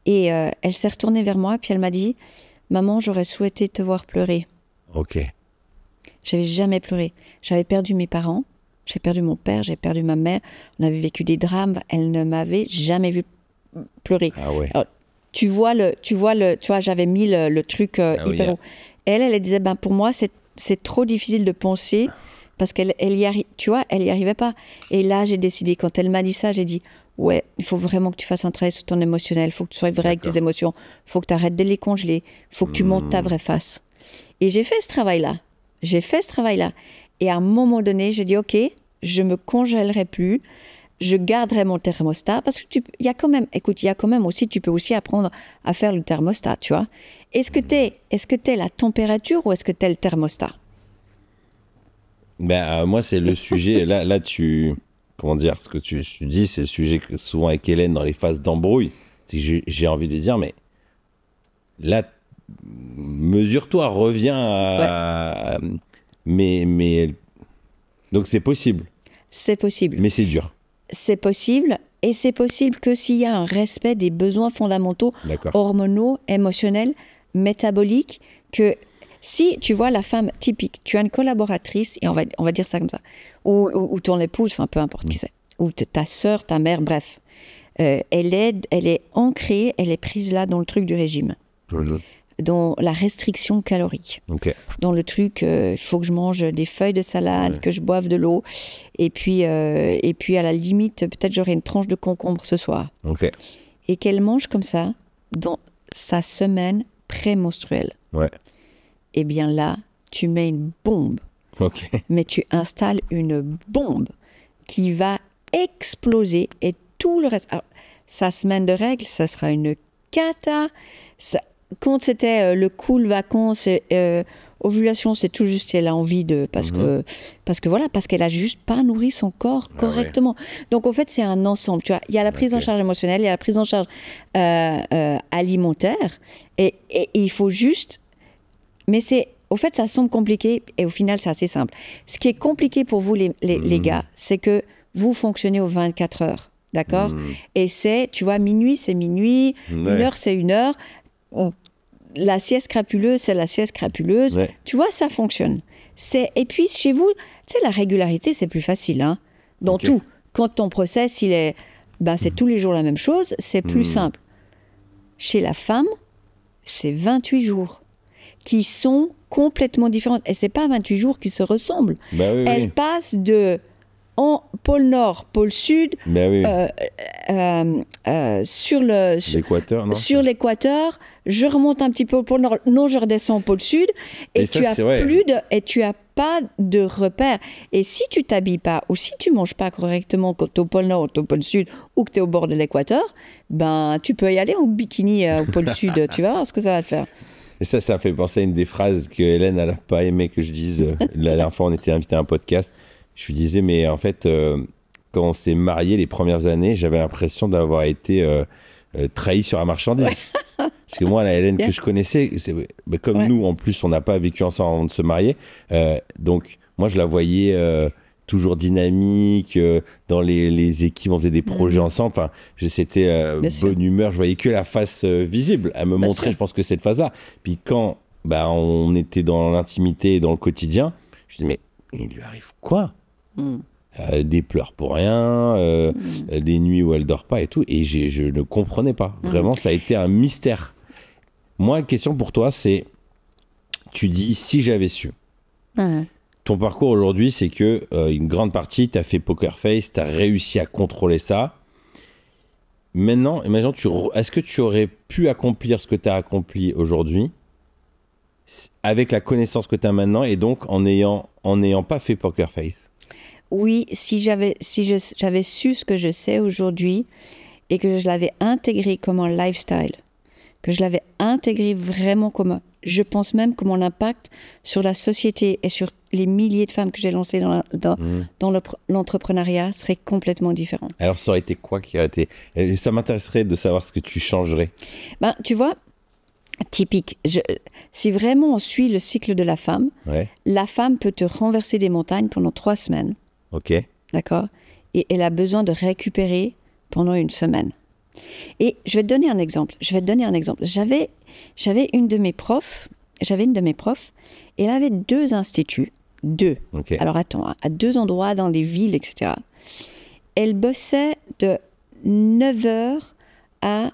Et elle s'est retournée vers moi, puis elle m'a dit, maman, j'aurais souhaité te voir pleurer. J'avais jamais pleuré. J'avais perdu mes parents. J'ai perdu mon père, j'ai perdu ma mère. On avait vécu des drames. Elle ne m'avait jamais vu pleurer. Alors, tu vois, j'avais mis le truc hyper haut. Elle disait, pour moi, c'est trop difficile de penser parce qu'elle y arrivait pas. Et là, j'ai décidé, quand elle m'a dit ça, j'ai dit, ouais, il faut vraiment que tu fasses un travail sur ton émotionnel. Il faut que tu sois vrai avec tes émotions. Il faut que tu arrêtes de les congeler. Il faut que tu montes ta vraie face. Et j'ai fait ce travail-là. Et à un moment donné, j'ai dit, OK, je me congèlerai plus, je garderai mon thermostat, parce que il y a quand même aussi, tu peux aussi apprendre à faire le thermostat, tu vois. Est-ce que t'es la température ou est-ce que t'es le thermostat? Moi, c'est le sujet, là, comment dire, ce que tu dis, c'est le sujet que souvent avec Hélène dans les phases d'embrouille. J'ai envie de dire, mais là, mesure-toi, reviens à... Mais donc c'est possible. C'est possible. Mais c'est dur. C'est possible, et c'est possible que s'il y a un respect des besoins fondamentaux, hormonaux, émotionnels, métaboliques, que si tu vois la femme typique, tu as une collaboratrice, et on va dire ça comme ça, ou ton épouse, enfin peu importe qui c'est, ou ta sœur, ta mère, bref, elle est ancrée, elle est prise là dans le truc du régime. Dans la restriction calorique. Dans le truc, il faut que je mange des feuilles de salade, que je boive de l'eau, et puis à la limite, peut-être j'aurai une tranche de concombre ce soir. Et qu'elle mange comme ça dans sa semaine prémenstruelle. Eh bien là, tu mets une bombe. Mais tu installes une bombe qui va exploser et tout le reste. Alors, sa semaine de règles, ça sera une cata. Quand c'était le cool vacances, ovulation, c'est tout juste elle a envie de... Parce qu'elle a juste pas nourri son corps correctement. Donc, en fait, c'est un ensemble. Tu vois, il y a la prise en charge émotionnelle, il y a la prise en charge alimentaire. Et il faut juste... Mais au fait, ça semble compliqué et au final, c'est assez simple. Ce qui est compliqué pour vous, les gars, c'est que vous fonctionnez aux 24 heures. D'accord? Et tu vois, minuit, c'est minuit, 1 heure, c'est 1 heure. La sieste crapuleuse, c'est la sieste crapuleuse. Tu vois, ça fonctionne. Et puis, chez vous, tu sais, la régularité, c'est plus facile. Dans tout. Quand ton process, il est ben c'est tous les jours la même chose, c'est plus simple. Chez la femme, c'est 28 jours qui sont complètement différents. Et c'est pas 28 jours qui se ressemblent. Bah oui, Elle oui. passe de pôle Nord, pôle Sud, Bah oui. sur L'équateur, non? l'équateur, je remonte un petit peu au pôle Nord, non, je redescends au pôle Sud, et ça, c'est vrai. tu as pas de repères. Et si tu t'habilles pas, ou si tu manges pas correctement quand tu es au pôle Nord, ou tu es au pôle Sud, ou que tu es au bord de l'équateur, ben tu peux y aller en bikini au pôle Sud, tu vas voir ce que ça va te faire. Et ça me fait penser à une des phrases que Hélène n'a pas aimé que je dise. La dernière fois, on était invité à un podcast. Je lui disais, mais en fait, quand on s'est mariés les premières années, j'avais l'impression d'avoir été trahi sur la marchandise. Parce que moi, la Hélène que je connaissais, comme nous, en plus, on n'a pas vécu ensemble avant de se marier. Donc, moi, je la voyais toujours dynamique. Dans les équipes, on faisait des projets ensemble. Enfin, c'était bonne humeur. Je voyais que la face visible. Elle me montrait, je pense, que cette phase-là. Puis quand on était dans l'intimité et dans le quotidien, je disais, mais il lui arrive quoi? Des pleurs pour rien, des nuits où elle dort pas et tout, et je ne comprenais pas. Vraiment, ça a été un mystère. Moi, la question pour toi, c'est, tu dis, si j'avais su. Ton parcours aujourd'hui, c'est que une grande partie, tu as fait Poker Face, tu as réussi à contrôler ça. Maintenant, imagine, est-ce que tu aurais pu accomplir ce que tu as accompli aujourd'hui avec la connaissance que tu as maintenant, et donc en n'ayant pas fait Poker Face? Oui, si j'avais su ce que je sais aujourd'hui et que je l'avais intégré comme un lifestyle, que je l'avais intégré vraiment je pense même que mon impact sur la société et sur les milliers de femmes que j'ai lancées dans l'entrepreneuriat serait complètement différent. Alors ça aurait été quoi qui aurait été... Ça m'intéresserait de savoir ce que tu changerais. Ben, tu vois, typique, si vraiment on suit le cycle de la femme, la femme peut te renverser des montagnes pendant 3 semaines. Ok. D'accord. Et elle a besoin de récupérer pendant 1 semaine. Et je vais te donner un exemple. J'avais une de mes profs, et elle avait 2 instituts. 2. Okay. Alors attends, à 2 endroits dans des villes, etc. Elle bossait de 9h à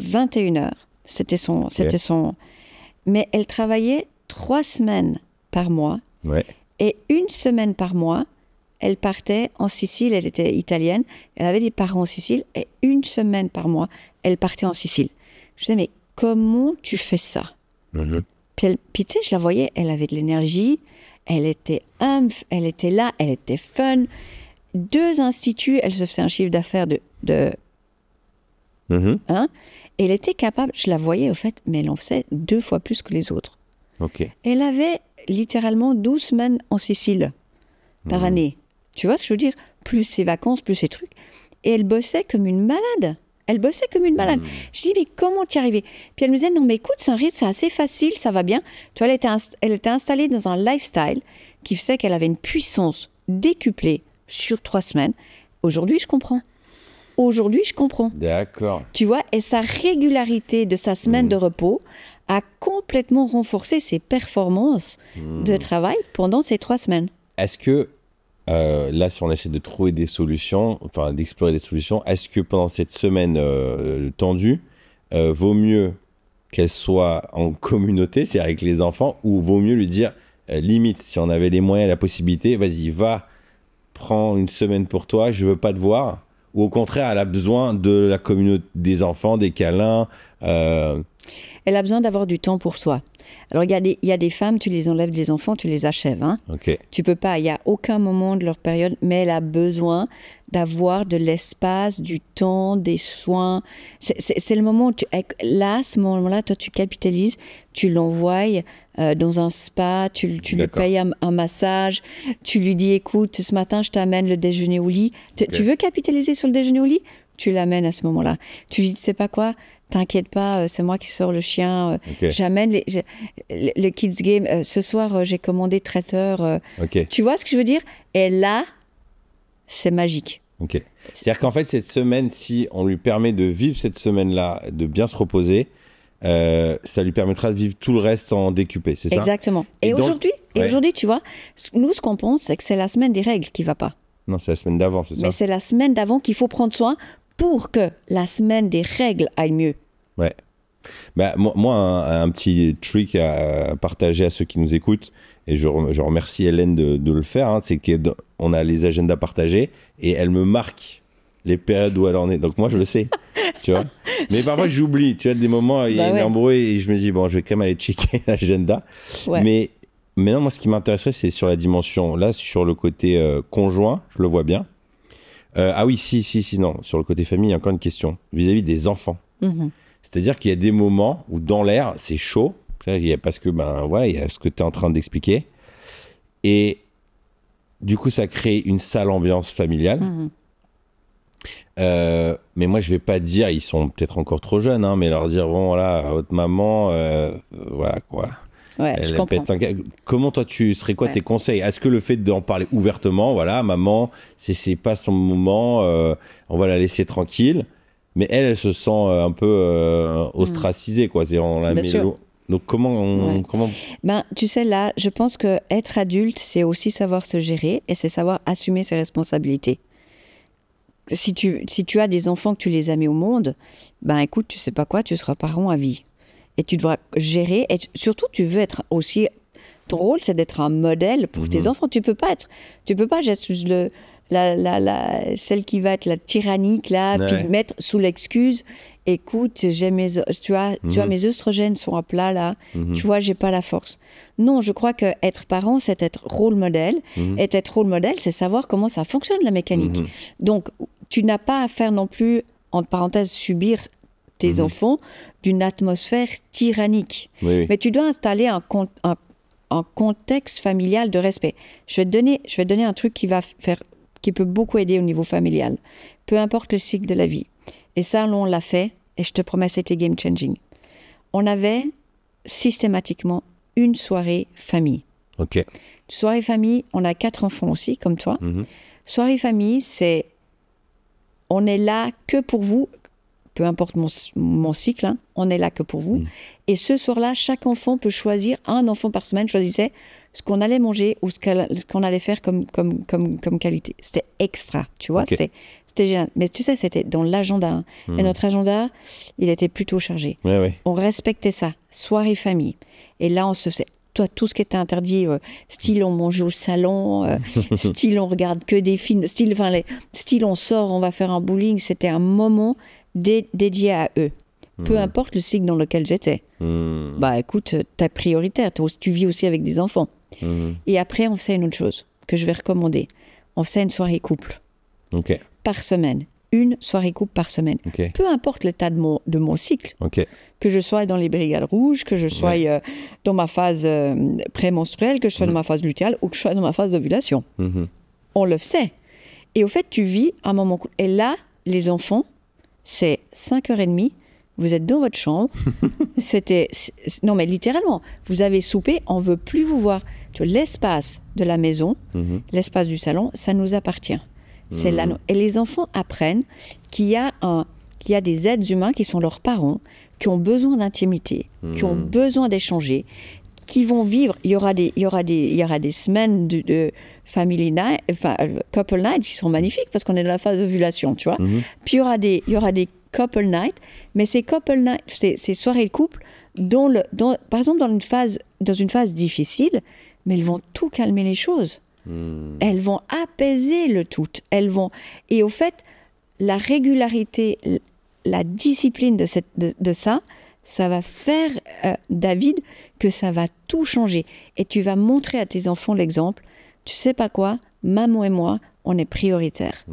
21h. C'était son... Mais elle travaillait 3 semaines par mois. Ouais. Et 1 semaine par mois, elle partait en Sicile. Elle était italienne. Elle avait des parents en Sicile. Et 1 semaine par mois, elle partait en Sicile. Je disais, mais comment tu fais ça? Puis tu sais, je la voyais, elle avait de l'énergie. Elle était elle était là, elle était fun. 2 instituts, elle se faisait un chiffre d'affaires de et elle était capable, je la voyais au fait, mais elle en faisait 2 fois plus que les autres. Okay. Elle avait littéralement 12 semaines en Sicile par année. Tu vois ce que je veux dire? Plus ses vacances, plus ses trucs. Et elle bossait comme une malade. Je dis, mais comment t'y arrivais? Puis elle me disait, non, mais écoute, c'est un rythme, c'est assez facile, ça va bien. Tu vois, elle était installée dans un lifestyle qui faisait qu'elle avait une puissance décuplée sur 3 semaines. Aujourd'hui, je comprends. D'accord. Tu vois, et sa régularité de sa semaine de repos a complètement renforcé ses performances de travail pendant ces 3 semaines. Est-ce que, là, si on essaie de trouver des solutions, enfin d'explorer des solutions, est-ce que pendant cette semaine tendue, vaut mieux qu'elle soit en communauté, c'est avec les enfants, ou vaut mieux lui dire, limite, si on avait les moyens et la possibilité, vas-y, va, prends 1 semaine pour toi, je veux pas te voir, ou au contraire, elle a besoin de la communauté des enfants, des câlins. Elle a besoin d'avoir du temps pour soi. Alors, il y a des femmes, tu les enlèves des enfants, tu les achèves. Hein. Okay. Tu peux pas, il n'y a aucun moment de leur période, mais elle a besoin d'avoir de l'espace, du temps, des soins. C'est le moment où là, à ce moment-là, toi, tu capitalises, tu l'envoies dans un spa, tu lui payes un massage, tu lui dis, écoute, ce matin, je t'amène le déjeuner au lit. Tu veux capitaliser sur le déjeuner au lit? Tu l'amènes à ce moment-là. Tu lui dis, tu sais pas quoi? T'inquiète pas, c'est moi qui sors le chien. J'amène le kids game. Ce soir, j'ai commandé traiteur. Tu vois ce que je veux dire? Et là, c'est magique. Ok. C'est-à-dire qu'en fait, cette semaine, si on lui permet de vivre cette semaine-là, de bien se reposer, ça lui permettra de vivre tout le reste en décuplé, c'est ça? Exactement. Et aujourd'hui, tu vois, nous, ce qu'on pense, c'est que c'est la semaine des règles qui va pas. Non, c'est la semaine d'avant, c'est ça? Mais c'est la semaine d'avant qu'il faut prendre soin pour que la semaine des règles aille mieux. Ouais. Bah, moi un petit trick à partager à ceux qui nous écoutent, et je remercie Hélène de le faire, hein, c'est qu'on a les agendas partagés et elle me marque les périodes où elle en est. Donc moi, je le sais, tu vois. Mais parfois, j'oublie, tu vois, des moments, il y a une embrouille et je me dis, bon, je vais quand même aller checker l'agenda. Ouais. Mais maintenant, moi, ce qui m'intéresserait, c'est sur la dimension, là, sur le côté conjoint, je le vois bien. Ah oui, si, non. Sur le côté famille, il y a encore une question vis-à-vis des enfants. Mm-hmm. C'est-à-dire qu'il y a des moments où dans l'air, c'est chaud, parce que, il y a ce que tu es en train d'expliquer. Et du coup, ça crée une sale ambiance familiale. Mm-hmm. Mais moi, je vais pas dire, ils sont peut-être encore trop jeunes, hein, mais leur dire, bon, voilà, votre maman, voilà, quoi. Ouais, je comprends. Comment toi, tu serais quoi tes conseils? Est-ce que le fait d'en parler ouvertement, voilà, maman, c'est pas son moment, on va la laisser tranquille, mais elle se sent un peu ostracisée, quoi. On la met l'eau. Donc comment tu sais, là, je pense que être adulte, c'est aussi savoir se gérer et c'est savoir assumer ses responsabilités. Si tu as des enfants que tu les as mis au monde, écoute, tu sais pas quoi, tu seras parent à vie. Et tu devras gérer, et surtout, tu veux être aussi... Ton rôle, c'est d'être un modèle pour tes enfants. Tu peux pas être celle qui va être la tyrannique, là, puis mettre sous l'excuse, écoute, tu vois, mes œstrogènes sont à plat, là, tu vois, j'ai pas la force. Non, je crois que être parent, c'est être rôle modèle. Et être rôle modèle, c'est savoir comment ça fonctionne, la mécanique. Donc, tu n'as pas à faire non plus, entre parenthèses, subir tes enfants d'une atmosphère tyrannique. Oui. Mais tu dois installer un contexte familial de respect. Je vais te donner un truc qui peut beaucoup aider au niveau familial. Peu importe le cycle de la vie. Et ça, on l'a fait, et je te promets, c'était game changing. On avait systématiquement une soirée famille. Ok. Soirée famille, on a 4 enfants aussi, comme toi. Soirée famille, c'est on est là que pour vous. Peu importe mon cycle, hein, on est là que pour vous. Et ce soir-là, chaque enfant peut choisir, un enfant par semaine choisissait ce qu'on allait manger ou ce qu'on allait faire comme qualité. C'était extra, tu vois, c'était génial. Mais tu sais, c'était dans l'agenda. Hein. Et notre agenda, il était plutôt chargé. On respectait ça, soirée famille. Et là, on se faisait tout ce qui était interdit, style on mange au salon, style on regarde que des films, style on sort, on va faire un bowling. C'était un moment dédié à eux. Peu importe le cycle dans lequel j'étais. Écoute, t'es prioritaire. Tu vis aussi avec des enfants. Et après, on fait une autre chose que je vais recommander. On fait une soirée couple. Par semaine. Une soirée couple par semaine. Peu importe l'état de mon cycle. Que je sois dans les brigades rouges, que je sois dans ma phase prémenstruelle, que je sois dans ma phase lutéale ou que je sois dans ma phase d'ovulation. On le sait. Et au fait, tu vis un moment cool. Et là, les enfants, c'est 5h30, vous êtes dans votre chambre, non mais littéralement, vous avez soupé, on ne veut plus vous voir. L'espace de la maison, l'espace du salon, ça nous appartient. C'est là. Et les enfants apprennent qu'il y a des êtres humains qui sont leurs parents, qui ont besoin d'intimité, qui ont besoin d'échanger, qui vont vivre. Il y aura des semaines de family night, couple nights qui sont magnifiques parce qu'on est dans la phase d'ovulation, tu vois. Puis il y aura des couple nights, mais ces couple nights, ces soirées de couple, par exemple dans une phase difficile, mais elles vont tout calmer les choses. Elles vont apaiser le tout. Et au fait, la régularité, la discipline de ça va faire, David, que ça va tout changer. Et tu vas montrer à tes enfants l'exemple. Tu sais pas quoi, maman et moi, on est prioritaires.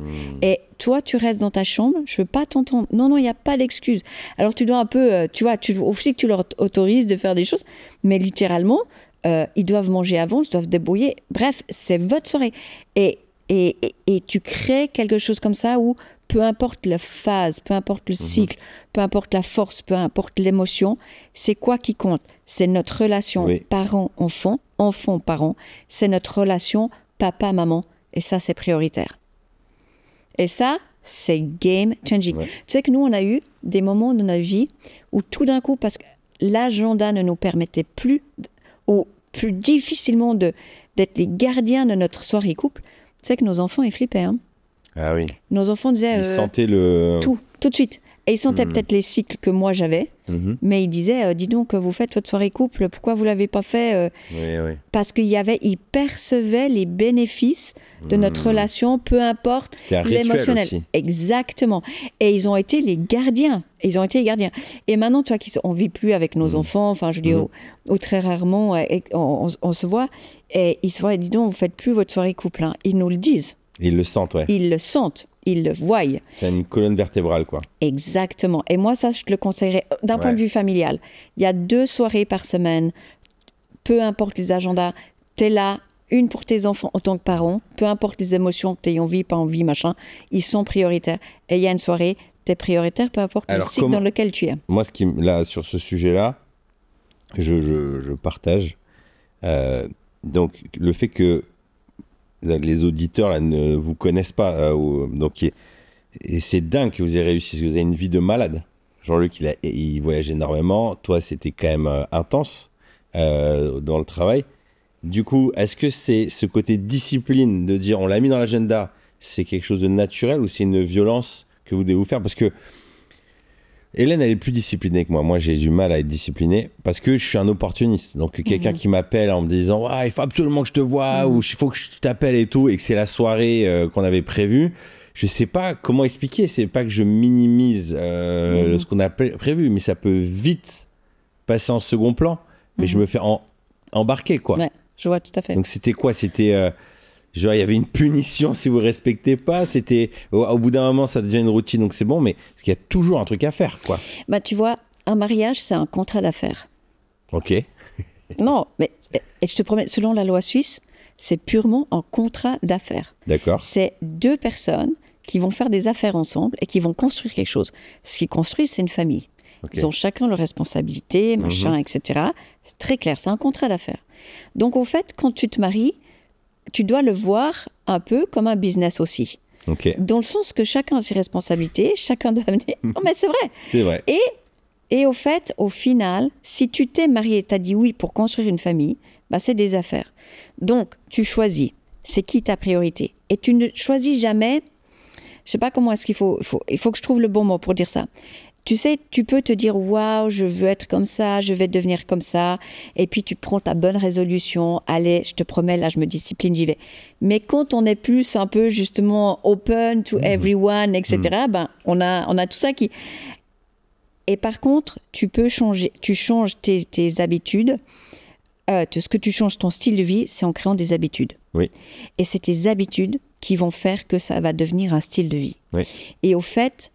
Et toi, tu restes dans ta chambre, je veux pas t'entendre. Non, il n'y a pas d'excuse. Alors tu dois un peu, tu vois, aussi que tu leur autorises de faire des choses, mais littéralement, ils doivent manger avant, ils doivent débrouiller. Bref, c'est votre soirée. Et tu crées quelque chose comme ça où peu importe la phase, peu importe le cycle, peu importe la force, peu importe l'émotion, c'est quoi qui compte? C'est notre relation parent-enfant, enfant-parent. C'est notre relation papa-maman. Et ça, c'est prioritaire. Et ça, c'est game changing. Tu sais que nous, on a eu des moments de notre vie où tout d'un coup, parce que l'agenda ne nous permettait plus, ou plus difficilement d'être les gardiens de notre soirée couple, sais que nos enfants, ils flippaient. Hein. Ah oui. Nos enfants disaient... Ils sentaient le... Tout de suite. Et ils sentaient peut-être les cycles que moi j'avais, mais ils disaient, dis donc, vous faites votre soirée couple, pourquoi vous ne l'avez pas fait Oui. Parce qu'ils percevaient les bénéfices de notre relation, peu importe l'émotionnel. Aussi. Exactement. Et ils ont été les gardiens. Et maintenant, tu vois qu'on ne vit plus avec nos enfants, enfin, je dis, ou très rarement, on se voit, et ils se voient, dis donc, vous ne faites plus votre soirée couple. Hein. Ils nous le disent. Ils le sentent, ouais. Ils le sentent. Ils le voient. C'est une colonne vertébrale, quoi. Exactement. Et moi, ça, je te le conseillerais d'un point de vue familial. Il y a 2 soirées par semaine. Peu importe les agendas, tu es là, une pour tes enfants en tant que parent. Peu importe les émotions que tu aies envie, pas envie, machin. Ils sont prioritaires. Et il y a une soirée, tu es prioritaire, peu importe le cycle dans lequel tu es. Moi, là, sur ce sujet-là, je partage. Donc, le fait que les auditeurs là, ne vous connaissent pas, et c'est dingue que vous ayez réussi, parce que vous avez une vie de malade. Jean-Luc, il voyage énormément. Toi, c'était quand même intense dans le travail. Du coup, est-ce que c'est ce côté discipline de dire on l'a mis dans l'agenda, c'est quelque chose de naturel ou c'est une violence que vous devez vous faire? Parce que Hélène, elle est plus disciplinée que moi. Moi, j'ai du mal à être discipliné parce que je suis un opportuniste. Donc, quelqu'un qui m'appelle en me disant il faut absolument que je te voie ou il faut que je t'appelle et tout, et que c'est la soirée qu'on avait prévue, je sais pas comment expliquer. C'est pas que je minimise ce qu'on a prévu, mais ça peut vite passer en second plan. Mais je me fais embarquer, quoi. Ouais, je vois tout à fait. Donc, c'était quoi? C'était... genre, il y avait une punition si vous ne respectez pas. C'était au bout d'un moment, ça devient une routine, donc c'est bon. Mais parce qu'il y a toujours un truc à faire, quoi. Bah, tu vois, un mariage, c'est un contrat d'affaires. Ok. Non, mais et je te promets, selon la loi suisse, c'est purement un contrat d'affaires. D'accord. C'est 2 personnes qui vont faire des affaires ensemble et qui vont construire quelque chose. Ce qu'ils construisent, c'est une famille. Okay. Ils ont chacun leurs responsabilités, machin, etc. C'est très clair, c'est un contrat d'affaires. Donc, au fait, quand tu te maries, tu dois le voir un peu comme un business aussi. Okay. Dans le sens que chacun a ses responsabilités, chacun doit amener... Oh, mais c'est vrai. C'est vrai. Et au fait, au final, si tu t'es marié, tu as dit oui pour construire une famille, bah c'est des affaires. Donc, tu choisis. C'est qui ta priorité. Et tu ne choisis jamais... Je ne sais pas comment est-ce qu'il faut... Il faut que je trouve le bon mot pour dire ça. Tu sais, tu peux te dire « Waouh, je veux être comme ça, je vais devenir comme ça. » Et puis, tu prends ta bonne résolution. Allez, je te promets, là, je me discipline, j'y vais. Mais quand on est plus un peu, justement, open to everyone, etc., ben, on a tout ça qui... Et par contre, tu peux changer. Tu changes tes habitudes. Ce que tu changes, ton style de vie, c'est en créant des habitudes. Oui. Et c'est tes habitudes qui vont faire que ça va devenir un style de vie. Oui. Et au fait...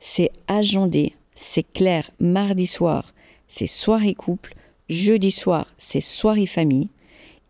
c'est agendé, c'est clair. Mardi soir, c'est soirée couple. Jeudi soir, c'est soirée famille.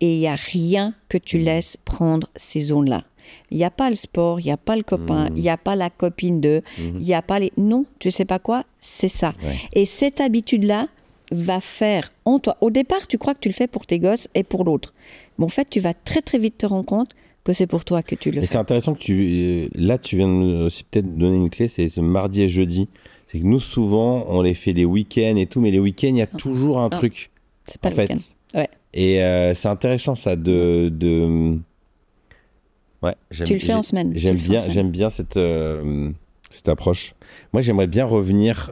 Et il n'y a rien que tu laisses prendre ces zones-là. Il n'y a pas le sport, il n'y a pas le copain, il n'y a pas la copine de, il n'y a pas les... Non, tu ne sais pas quoi, c'est ça. Ouais. Et cette habitude-là va faire en toi... Au départ, tu crois que tu le fais pour tes gosses et pour l'autre. Mais en fait, tu vas très très vite te rendre compte que c'est pour toi que tu le fais. C'est intéressant que là, tu viens de aussi peut-être donner une clé, c'est ce mardi et jeudi. C'est que nous, souvent, on les fait les week-ends et tout, mais les week-ends, il y a toujours un truc. C'est pas le week-end. Ouais. Et c'est intéressant, ça, Ouais, tu le fais en semaine. J'aime bien cette approche. Moi, j'aimerais bien revenir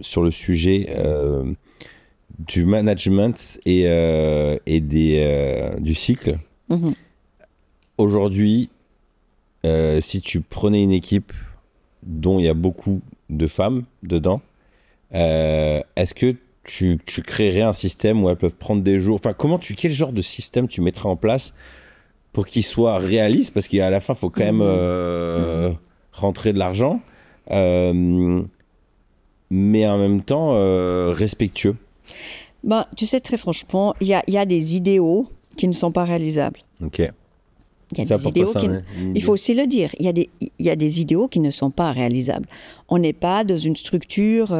sur le sujet du management et du cycle. Aujourd'hui, si tu prenais une équipe dont il y a beaucoup de femmes dedans, est-ce que tu créerais un système où elles peuvent prendre des jours? Enfin, quel genre de système tu mettrais en place pour qu'il soit réaliste? Parce qu'à la fin, il faut quand même rentrer de l'argent, mais en même temps respectueux. Ben, tu sais, très franchement, il y a des idéaux qui ne sont pas réalisables. Ok. Il y a des idéaux il faut aussi le dire, il y a des idéaux qui ne sont pas réalisables. On n'est pas dans une structure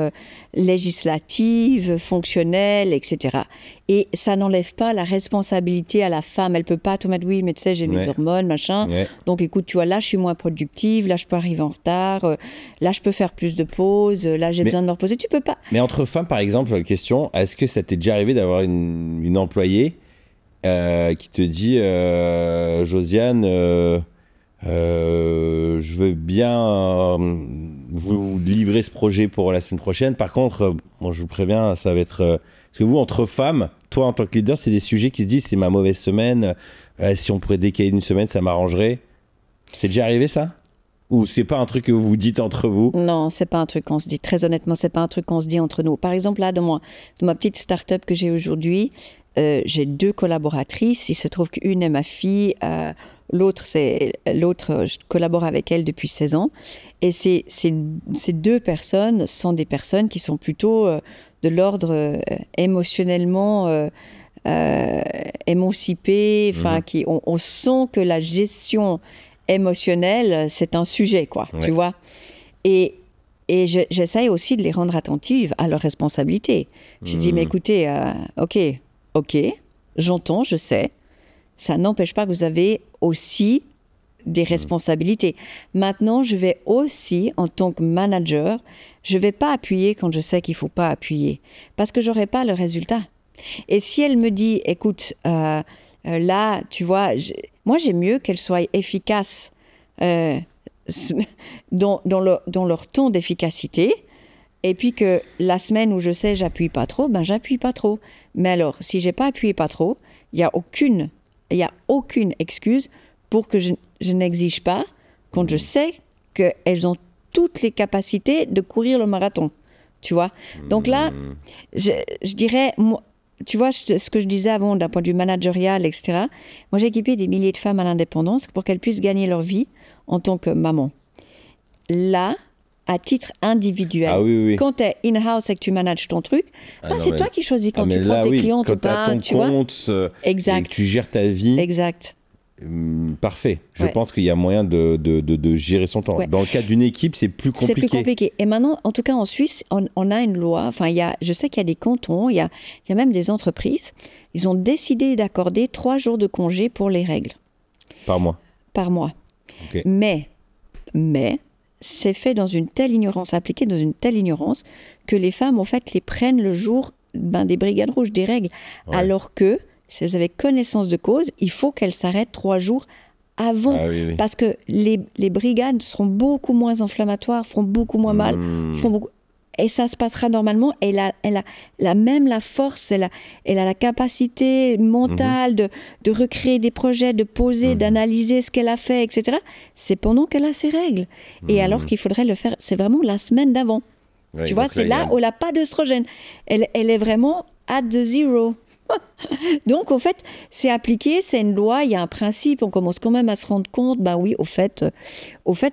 législative, fonctionnelle, etc. Et ça n'enlève pas la responsabilité à la femme. Elle ne peut pas tout mettre, oui, mais tu sais, j'ai mes hormones, machin. Donc écoute, tu vois, là, je suis moins productive, là, je peux arriver en retard, là, je peux faire plus de pauses, là, j'ai besoin de me reposer. Tu peux pas. Mais entre femmes, par exemple, question, est-ce que ça t'est déjà arrivé d'avoir une employée qui te dit Josiane, je veux bien vous livrer ce projet pour la semaine prochaine. Par contre, bon, je vous préviens, ça va être... parce que vous, entre femmes, toi en tant que leader, c'est des sujets qui se disent c'est ma mauvaise semaine, si on pourrait décaler une semaine, ça m'arrangerait. C'est déjà arrivé ça? Ou c'est pas un truc que vous vous dites entre vous? Non, c'est pas un truc qu'on se dit. Très honnêtement, c'est pas un truc qu'on se dit entre nous. Par exemple, là, dans ma petite start-up que j'ai aujourd'hui, j'ai 2 collaboratrices. Il se trouve qu'une est ma fille, l'autre, je collabore avec elle depuis 16 ans. Et ces 2 personnes sont des personnes qui sont plutôt de l'ordre émotionnellement émancipées. Enfin, on sent que la gestion émotionnelle, c'est un sujet, quoi. Ouais. Tu vois. Et j'essaye aussi de les rendre attentives à leurs responsabilités. Je dis, mais écoutez, ok, j'entends, je sais. Ça n'empêche pas que vous avez aussi des responsabilités. Maintenant, je vais aussi, en tant que manager, je ne vais pas appuyer quand je sais qu'il ne faut pas appuyer, parce que je n'aurai pas le résultat. Et si elle me dit, écoute, là, tu vois, moi, j'aime mieux qu'elle soit efficace dans leur ton d'efficacité, et puis que la semaine où je sais j'appuie pas trop, ben j'appuie pas trop. Mais alors, si j'ai pas appuyé pas trop, il y a aucune excuse pour que je n'exige pas quand je sais qu'elles ont toutes les capacités de courir le marathon. Tu vois? Donc là, je dirais, moi, tu vois, ce que je disais avant d'un point de vue managérial, etc. Moi, j'ai équipé des milliers de femmes à l'indépendance pour qu'elles puissent gagner leur vie en tant que maman. Là, à titre individuel, quand tu es in-house et que tu manages ton truc, c'est toi qui choisis quand tu prends tes clients ou pas. Quand tu as ton compte et que tu gères ta vie. Exact. Parfait. Je pense qu'il y a moyen de gérer son temps. Ouais. Dans le cas d'une équipe, c'est plus compliqué. C'est plus compliqué. Et maintenant, en tout cas en Suisse, on a une loi. Enfin, je sais qu'il y a des cantons, il y a même des entreprises. Ils ont décidé d'accorder 3 jours de congé pour les règles. Par mois. Par mois. Okay. Mais c'est fait dans une telle ignorance, appliqué dans une telle ignorance, que les femmes, en fait, les prennent le jour des brigades rouges, des règles. Ouais. Alors que, si elles avaient connaissance de cause, il faut qu'elles s'arrêtent 3 jours avant. Parce que les brigades seront beaucoup moins inflammatoires, feront beaucoup moins mal, et ça se passera normalement. Elle a même la force, elle a la capacité mentale de recréer des projets, de poser, d'analyser ce qu'elle a fait, etc. C'est pendant qu'elle a ses règles. Et alors qu'il faudrait le faire, c'est vraiment la semaine d'avant. Ouais, tu vois, c'est là où elle n'a pas d'œstrogène. Elle est vraiment at the zero. Donc, au fait, c'est appliqué, c'est une loi, il y a un principe, on commence quand même à se rendre compte, au fait,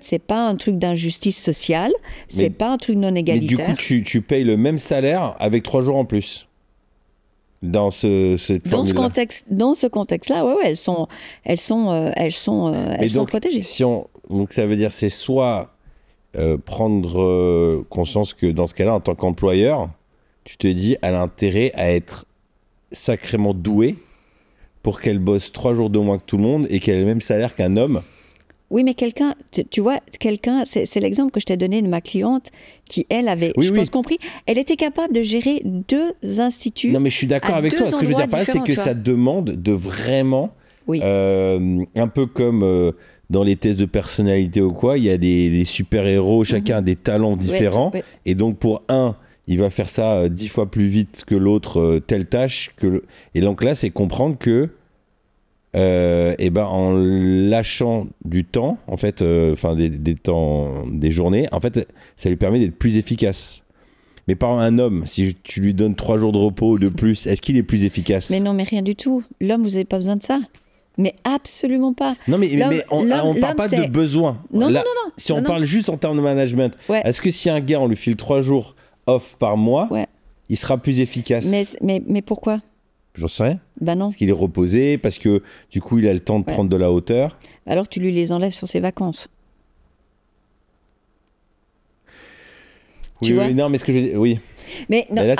c'est pas un truc d'injustice sociale, c'est pas un truc non égalitaire. Mais du coup, tu payes le même salaire avec 3 jours en plus. Dans ce contexte-là, elles sont protégées. Donc, ça veut dire, c'est soit prendre conscience que dans ce cas-là, en tant qu'employeur, tu te dis, elle a intérêt à être sacrément douée pour qu'elle bosse 3 jours de moins que tout le monde et qu'elle ait le même salaire qu'un homme. Oui, mais quelqu'un, tu vois, c'est l'exemple que je t'ai donné de ma cliente qui, elle, avait, compris, elle était capable de gérer 2 instituts. Non, mais je suis d'accord avec toi. Ce que je veux dire par là, c'est que ça demande de vraiment, un peu comme dans les tests de personnalité ou quoi, il y a des super-héros, chacun a des talents différents. Et donc, pour un, il va faire ça 10 fois plus vite que l'autre, telle tâche. Et donc là, c'est comprendre que, en lâchant du temps, en fait, des temps, des journées, en fait, ça lui permet d'être plus efficace. Mais par exemple, un homme, si tu lui donnes 3 jours de repos de plus, est-ce qu'il est plus efficace? Mais non, mais rien du tout. L'homme, vous n'avez pas besoin de ça. Mais absolument pas. Non, mais on ne parle pas de besoin. Non. Si on parle juste en termes de management, est-ce que si un gars, on lui file 3 jours off par mois, il sera plus efficace? Mais pourquoi? J'en sais rien. Ben non. Parce qu'il est reposé, parce que du coup, il a le temps de prendre de la hauteur. Alors tu lui les enlèves sur ses vacances. Non, mais ce que je dis, oui. Mais non, là,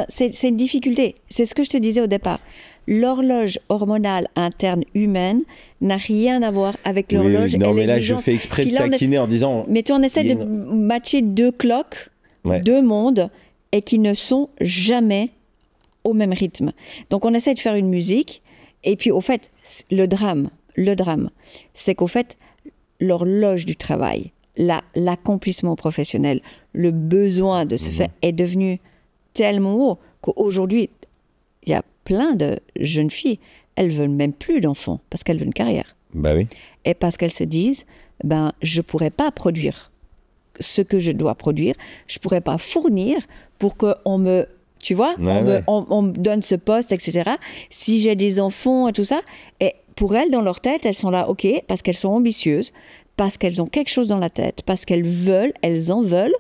c'est une difficulté. C'est ce que je te disais au départ. L'horloge hormonale interne humaine n'a rien à voir avec l'horloge. Non, mais là, je fais exprès de taquiner en disant. Mais tu en essaies de matcher 2 clocks, 2 mondes, et qui ne sont jamais au même rythme. Donc on essaie de faire une musique, et puis au fait, le drame, c'est qu'au fait, l'horloge du travail, l'accomplissement professionnel, le besoin de se faire est devenu tellement haut qu'aujourd'hui, il y a plein de jeunes filles, elles veulent même plus d'enfants parce qu'elles veulent une carrière. Bah oui. Et parce qu'elles se disent, je pourrais pas produire ce que je dois produire, je pourrais pas fournir pour qu'on me, tu vois, on me donne ce poste, etc. Si j'ai des enfants et tout ça, et pour elles, dans leur tête, elles sont là, ok, parce qu'elles sont ambitieuses, parce qu'elles ont quelque chose dans la tête, parce qu'elles en veulent,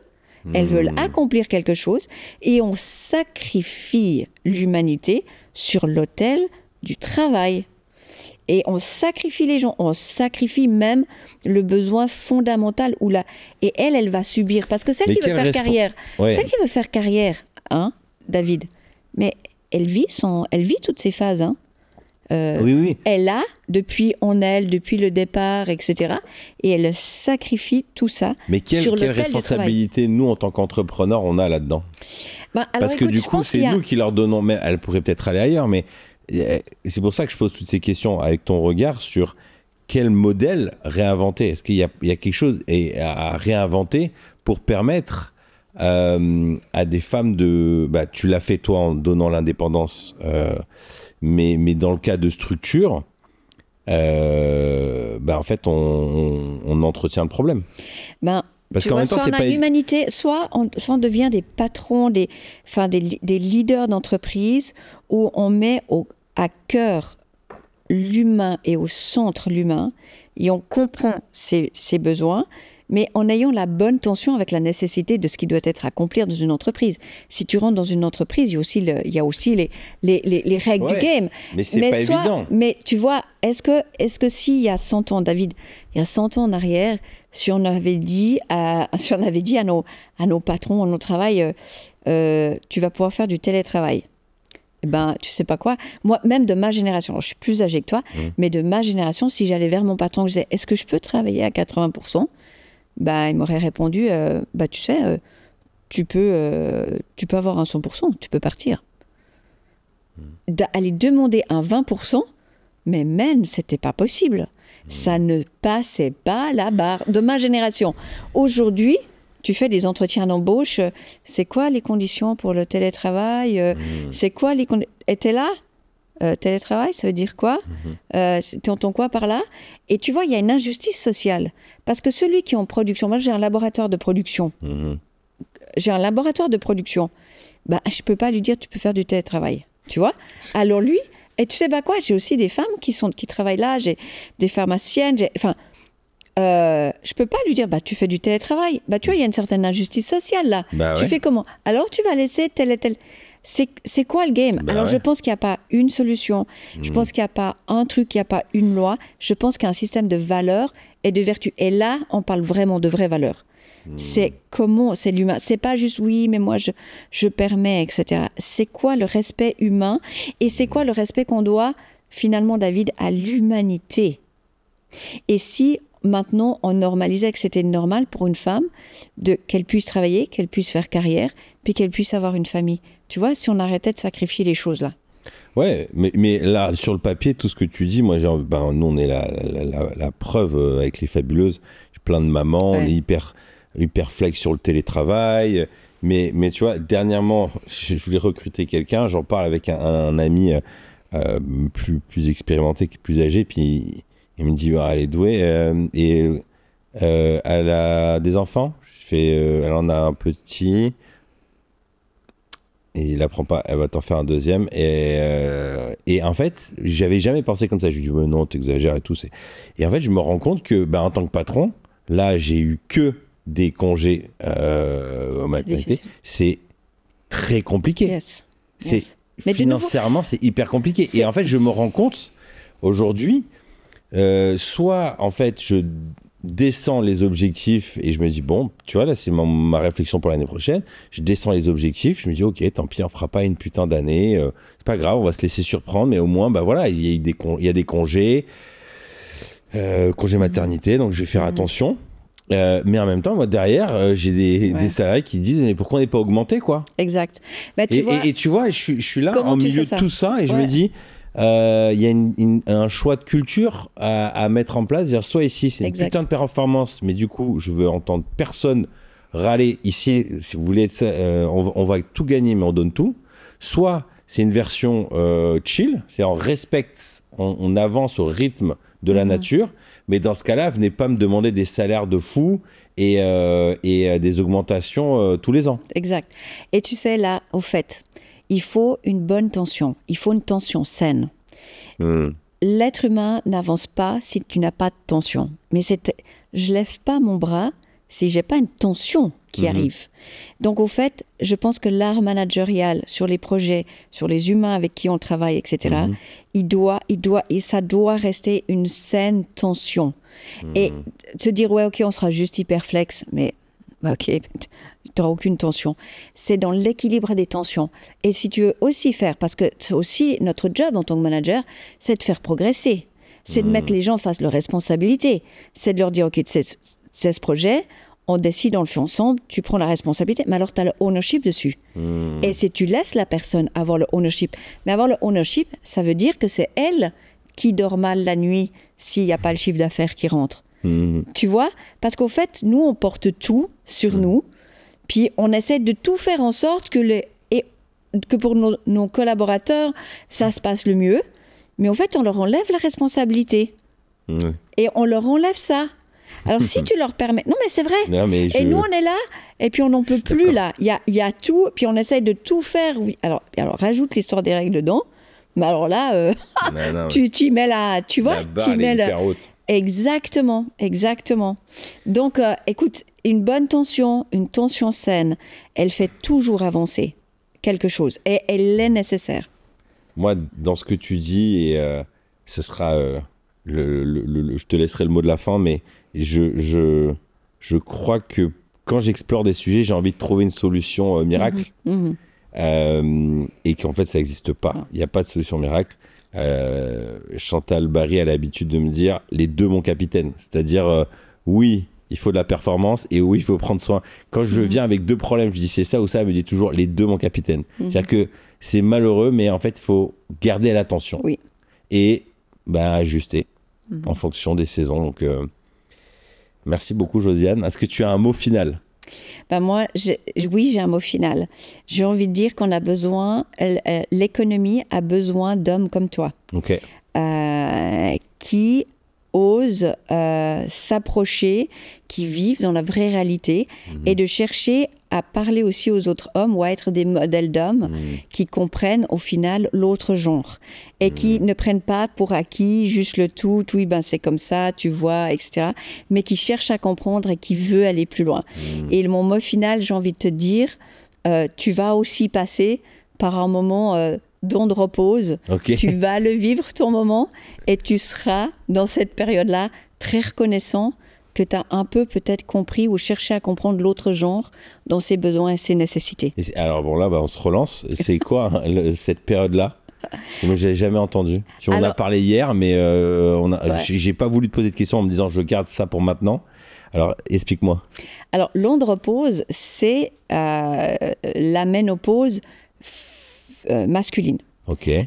elles veulent accomplir quelque chose, et on sacrifie l'humanité sur l'autel du travail. Et on sacrifie les gens, on sacrifie même le besoin fondamental. Et elle va subir. Parce que celle qui veut faire carrière, hein, David, mais elle vit toutes ces phases. Hein. Oui. Elle a, depuis le départ, etc. Et elle sacrifie tout ça. Mais quelle responsabilité, nous, en tant qu'entrepreneurs, on a là-dedans? Parce que du coup, c'est nous qui leur donnons... Mais elle pourrait peut-être aller ailleurs, mais c'est pour ça que je pose toutes ces questions avec ton regard sur quel modèle réinventer. Est-ce qu'il y a quelque chose à réinventer pour permettre à des femmes de... tu l'as fait, toi, en donnant l'indépendance... Mais dans le cas de structure, en fait, on entretient le problème. Parce qu'en même temps, soit on a l'humanité, soit on devient des patrons, des leaders d'entreprise où on met à cœur l'humain et au centre l'humain, et on comprend ses besoins, mais en ayant la bonne tension avec la nécessité de ce qui doit être accompli dans une entreprise. Si tu rentres dans une entreprise, il y a aussi les règles du game. Mais c'est pas évident. Mais tu vois, est-ce que s'il y a 100 ans, David, il y a 100 ans en arrière, si on avait dit à nos patrons, à nos travail, tu vas pouvoir faire du télétravail. Tu sais pas quoi. Moi, même de ma génération, je suis plus âgée que toi, mais de ma génération, si j'allais vers mon patron, je disais, est-ce que je peux travailler à 80%? Il m'aurait répondu, tu sais, tu peux avoir un 100%, tu peux partir. Aller demander un 20%, mais même, c'était pas possible. Ça ne passait pas la barre de ma génération. Aujourd'hui, tu fais des entretiens d'embauche, c'est quoi les conditions pour le télétravail? C'est quoi les conditions? Et t'es là? Télétravail, ça veut dire quoi? Tu entends quoi par là? Et tu vois, il y a une injustice sociale. Parce que celui qui est en production, moi j'ai un laboratoire de production. Je ne peux pas lui dire tu peux faire du télétravail. Tu vois? Alors lui, et tu sais pas quoi, j'ai aussi des femmes qui travaillent là, j'ai des pharmaciennes, je peux pas lui dire tu fais du télétravail. Tu vois, il y a une certaine injustice sociale là. Tu fais comment? Alors tu vas laisser tel et tel. C'est quoi le game? Alors je pense qu'il n'y a pas une solution, je pense qu'il n'y a pas un truc, il n'y a pas une loi, je pense qu'il y a un système de valeurs et de vertus. Et là, on parle vraiment de vraies valeurs. C'est comment, c'est l'humain. C'est pas juste oui, mais moi je permets, etc. C'est quoi le respect humain? Et c'est quoi le respect qu'on doit finalement, David, à l'humanité? Et si maintenant on normalisait que c'était normal pour une femme qu'elle puisse travailler, qu'elle puisse faire carrière, puis qu'elle puisse avoir une famille. Tu vois, si on arrêtait de sacrifier les choses là. Ouais, mais là, sur le papier, tout ce que tu dis, moi, nous, on est la preuve avec les Fabuleuses. J'ai plein de mamans, on est hyper flex sur le télétravail. Mais tu vois, dernièrement, je voulais recruter quelqu'un, j'en parle avec un ami plus expérimenté, plus âgé, puis il me dit, elle est douée, elle a des enfants. Elle en a un petit... Et il l'apprend pas, elle va t'en faire un deuxième. Et en fait, j'avais jamais pensé comme ça. Je lui dis, non, t'exagères et tout. Et en fait, je me rends compte que, en tant que patron, là, j'ai eu que des congés en maternité. C'est très compliqué. Yes. Financièrement, c'est hyper compliqué. Et en fait, je me rends compte aujourd'hui, soit en fait, je descends les objectifs et je me dis bon, tu vois, là c'est ma réflexion pour l'année prochaine, je descends les objectifs, je me dis ok, tant pis, on fera pas une putain d'année, c'est pas grave, on va se laisser surprendre, mais au moins voilà, il y a des congés, congé maternité, donc je vais faire attention. Mais en même temps, moi, derrière, j'ai des salariés qui disent mais pourquoi on n'est pas augmenté, quoi. Exact. Mais tu vois, je suis là en milieu de tout ça et je me dis, il y a un choix de culture à mettre en place. Dire, soit ici, c'est une putain de performance, mais du coup, je veux entendre personne râler. Ici, si vous voulez, on va tout gagner, mais on donne tout. Soit c'est une version chill, c'est on respecte, on avance au rythme de la nature. Mais dans ce cas-là, venez pas me demander des salaires de fou et des augmentations tous les ans. Exact. Et tu sais, là, au fait, il faut une bonne tension. Il faut une tension saine. L'être humain n'avance pas si tu n'as pas de tension. Mais je lève pas mon bras si j'ai pas une tension qui arrive. Donc, au fait, je pense que l'art managérial sur les projets, sur les humains avec qui on travaille, etc., ça doit rester une saine tension. Et se dire, ouais, ok, on sera juste hyper flex, mais ok, tu n'auras aucune tension. C'est dans l'équilibre des tensions. Et si tu veux aussi faire, parce que c'est aussi notre job en tant que manager, c'est de faire progresser. C'est de mettre les gens face à leurs responsabilités. C'est de leur dire, ok, c'est ce projet, on décide, on le fait ensemble, tu prends la responsabilité, mais alors tu as le ownership dessus. Et si tu laisses la personne avoir le ownership, mais avoir le ownership, ça veut dire que c'est elle qui dort mal la nuit s'il n'y a pas le chiffre d'affaires qui rentre. Tu vois? Parce qu'au fait, nous, on porte tout sur nous, puis on essaie de tout faire en sorte que pour nos collaborateurs, ça se passe le mieux, mais en fait, on leur enlève la responsabilité. Et on leur enlève ça. Alors, si tu leur permets... Non, mais c'est vrai. Non, mais et nous, on est là, et puis on n'en peut plus, là. Il y a tout, puis on essaye de tout faire. Oui. Alors rajoute l'histoire des règles dedans. Mais alors là, tu mets la... Tu vois, tu mets la... Exactement. Donc, écoute, une bonne tension, une tension saine, elle fait toujours avancer quelque chose. Et elle est nécessaire. Moi, dans ce que tu dis, et ce sera... je te laisserai le mot de la fin, mais je crois que quand j'explore des sujets, j'ai envie de trouver une solution miracle. Et qu'en fait, ça n'existe pas. Il n'y a pas de solution miracle. Chantal Barry a l'habitude de me dire les deux, mon capitaine. C'est-à-dire, oui, il faut de la performance et oui, il faut prendre soin. Quand je viens avec deux problèmes, je dis c'est ça ou ça, elle me dit toujours les deux, mon capitaine. C'est-à-dire que c'est malheureux, mais en fait, il faut garder l'attention. Et ajuster en fonction des saisons. Donc, merci beaucoup, Josiane. Est-ce que tu as un mot final ? Moi, oui, j'ai un mot final. J'ai envie de dire qu'on a besoin, l'économie a besoin d'hommes comme toi, qui osent s'approcher, qui vivent dans la vraie réalité et de chercher à parler aussi aux autres hommes ou à être des modèles d'hommes qui comprennent au final l'autre genre et qui ne prennent pas pour acquis juste le tout, oui, c'est comme ça, tu vois, etc. Mais qui cherchent à comprendre et qui veulent aller plus loin. Et mon mot final, j'ai envie de te dire, tu vas aussi passer par un moment de repose. Tu vas le vivre, ton moment, et tu seras, dans cette période-là, très reconnaissant que tu as un peu peut-être compris ou cherché à comprendre l'autre genre dans ses besoins et ses nécessités. Et alors bon, là, on se relance. C'est quoi cette période-là ? Moi, je n'avais jamais entendu. On en a parlé hier, mais j'ai pas voulu te poser de questions en me disant je garde ça pour maintenant. Alors, explique-moi. Alors, l'andropause, c'est la ménopause masculine.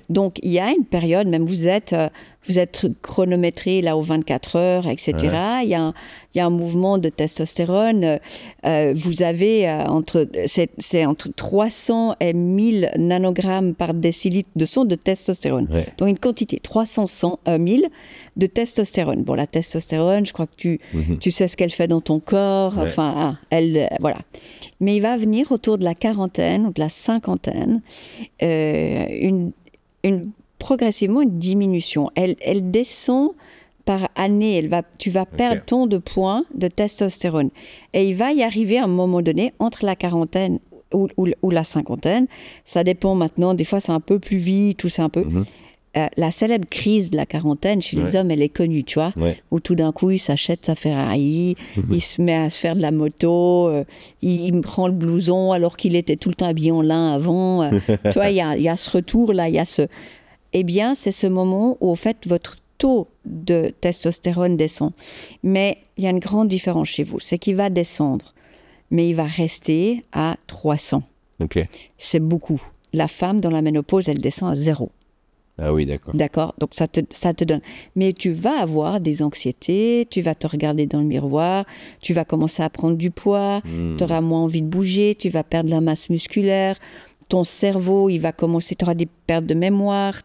Donc, il y a une période, même vous êtes chronométré là aux 24 heures, etc. Il y a un mouvement de testostérone. Vous avez entre 300 et 1000 nanogrammes par décilitre de son de testostérone. Donc, une quantité, 300, 1000 de testostérone. Bon, la testostérone, je crois que tu sais ce qu'elle fait dans ton corps. Enfin, voilà. Mais il va venir autour de la quarantaine ou de la cinquantaine progressivement une diminution. Elle descend par année. Tu vas perdre tant de points de testostérone. Et il va y arriver à un moment donné, entre la quarantaine ou la cinquantaine, ça dépend maintenant, des fois c'est un peu plus vite, ou c'est un peu... la célèbre crise de la quarantaine chez les hommes, elle est connue, tu vois, où tout d'un coup, il s'achète sa Ferrari, il se met à se faire de la moto, il prend le blouson alors qu'il était tout le temps habillé en lin avant. Tu vois, il y a ce retour-là, il y a ce... Eh bien, c'est ce moment où, en fait, taux de testostérone descend. Mais il y a une grande différence chez vous, c'est qu'il va descendre, mais il va rester à 300. Ok. C'est beaucoup. La femme, dans la ménopause, elle descend à 0. Ah oui, d'accord. D'accord, donc ça te donne. Mais tu vas avoir des anxiétés, tu vas te regarder dans le miroir, tu vas commencer à prendre du poids, tu auras moins envie de bouger, tu vas perdre la masse musculaire, ton cerveau, il va commencer, tu auras des pertes de mémoire,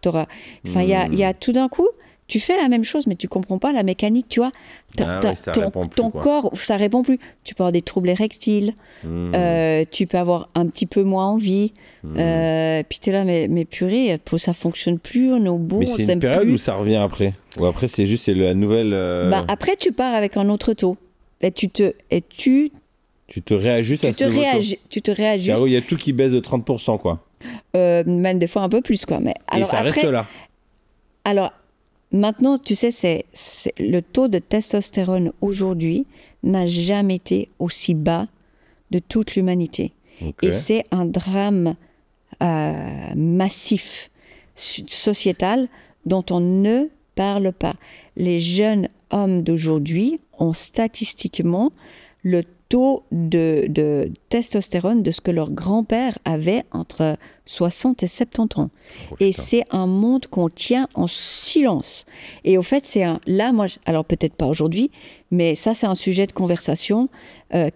enfin, il y a tout d'un coup, tu fais la même chose, mais tu comprends pas la mécanique, tu vois. Ton corps, ça répond plus. Tu peux avoir des troubles érectiles, tu peux avoir un petit peu moins envie. Puis tu es là, mais purée, ça fonctionne plus, on est au bout, mais on c'est s'aime une période plus. où ça revient après. Ou après, c'est la nouvelle. Après, tu pars avec un autre taux. Et tu te réajustes à ce nouveau taux. Tu te réajustes. Il y a tout qui baisse de 30%, quoi. Même des fois un peu plus, quoi. Mais, alors, et ça reste là. Alors, maintenant, tu sais, le taux de testostérone aujourd'hui n'a jamais été aussi bas de toute l'humanité. Okay. Et c'est un drame massif, sociétal, dont on ne parle pas. Les jeunes hommes d'aujourd'hui ont statistiquement le taux de testostérone de ce que leur grand-père avait entre 60 et 70 ans. Et c'est un monde qu'on tient en silence. Et au fait, alors peut-être pas aujourd'hui, mais ça c'est un sujet de conversation.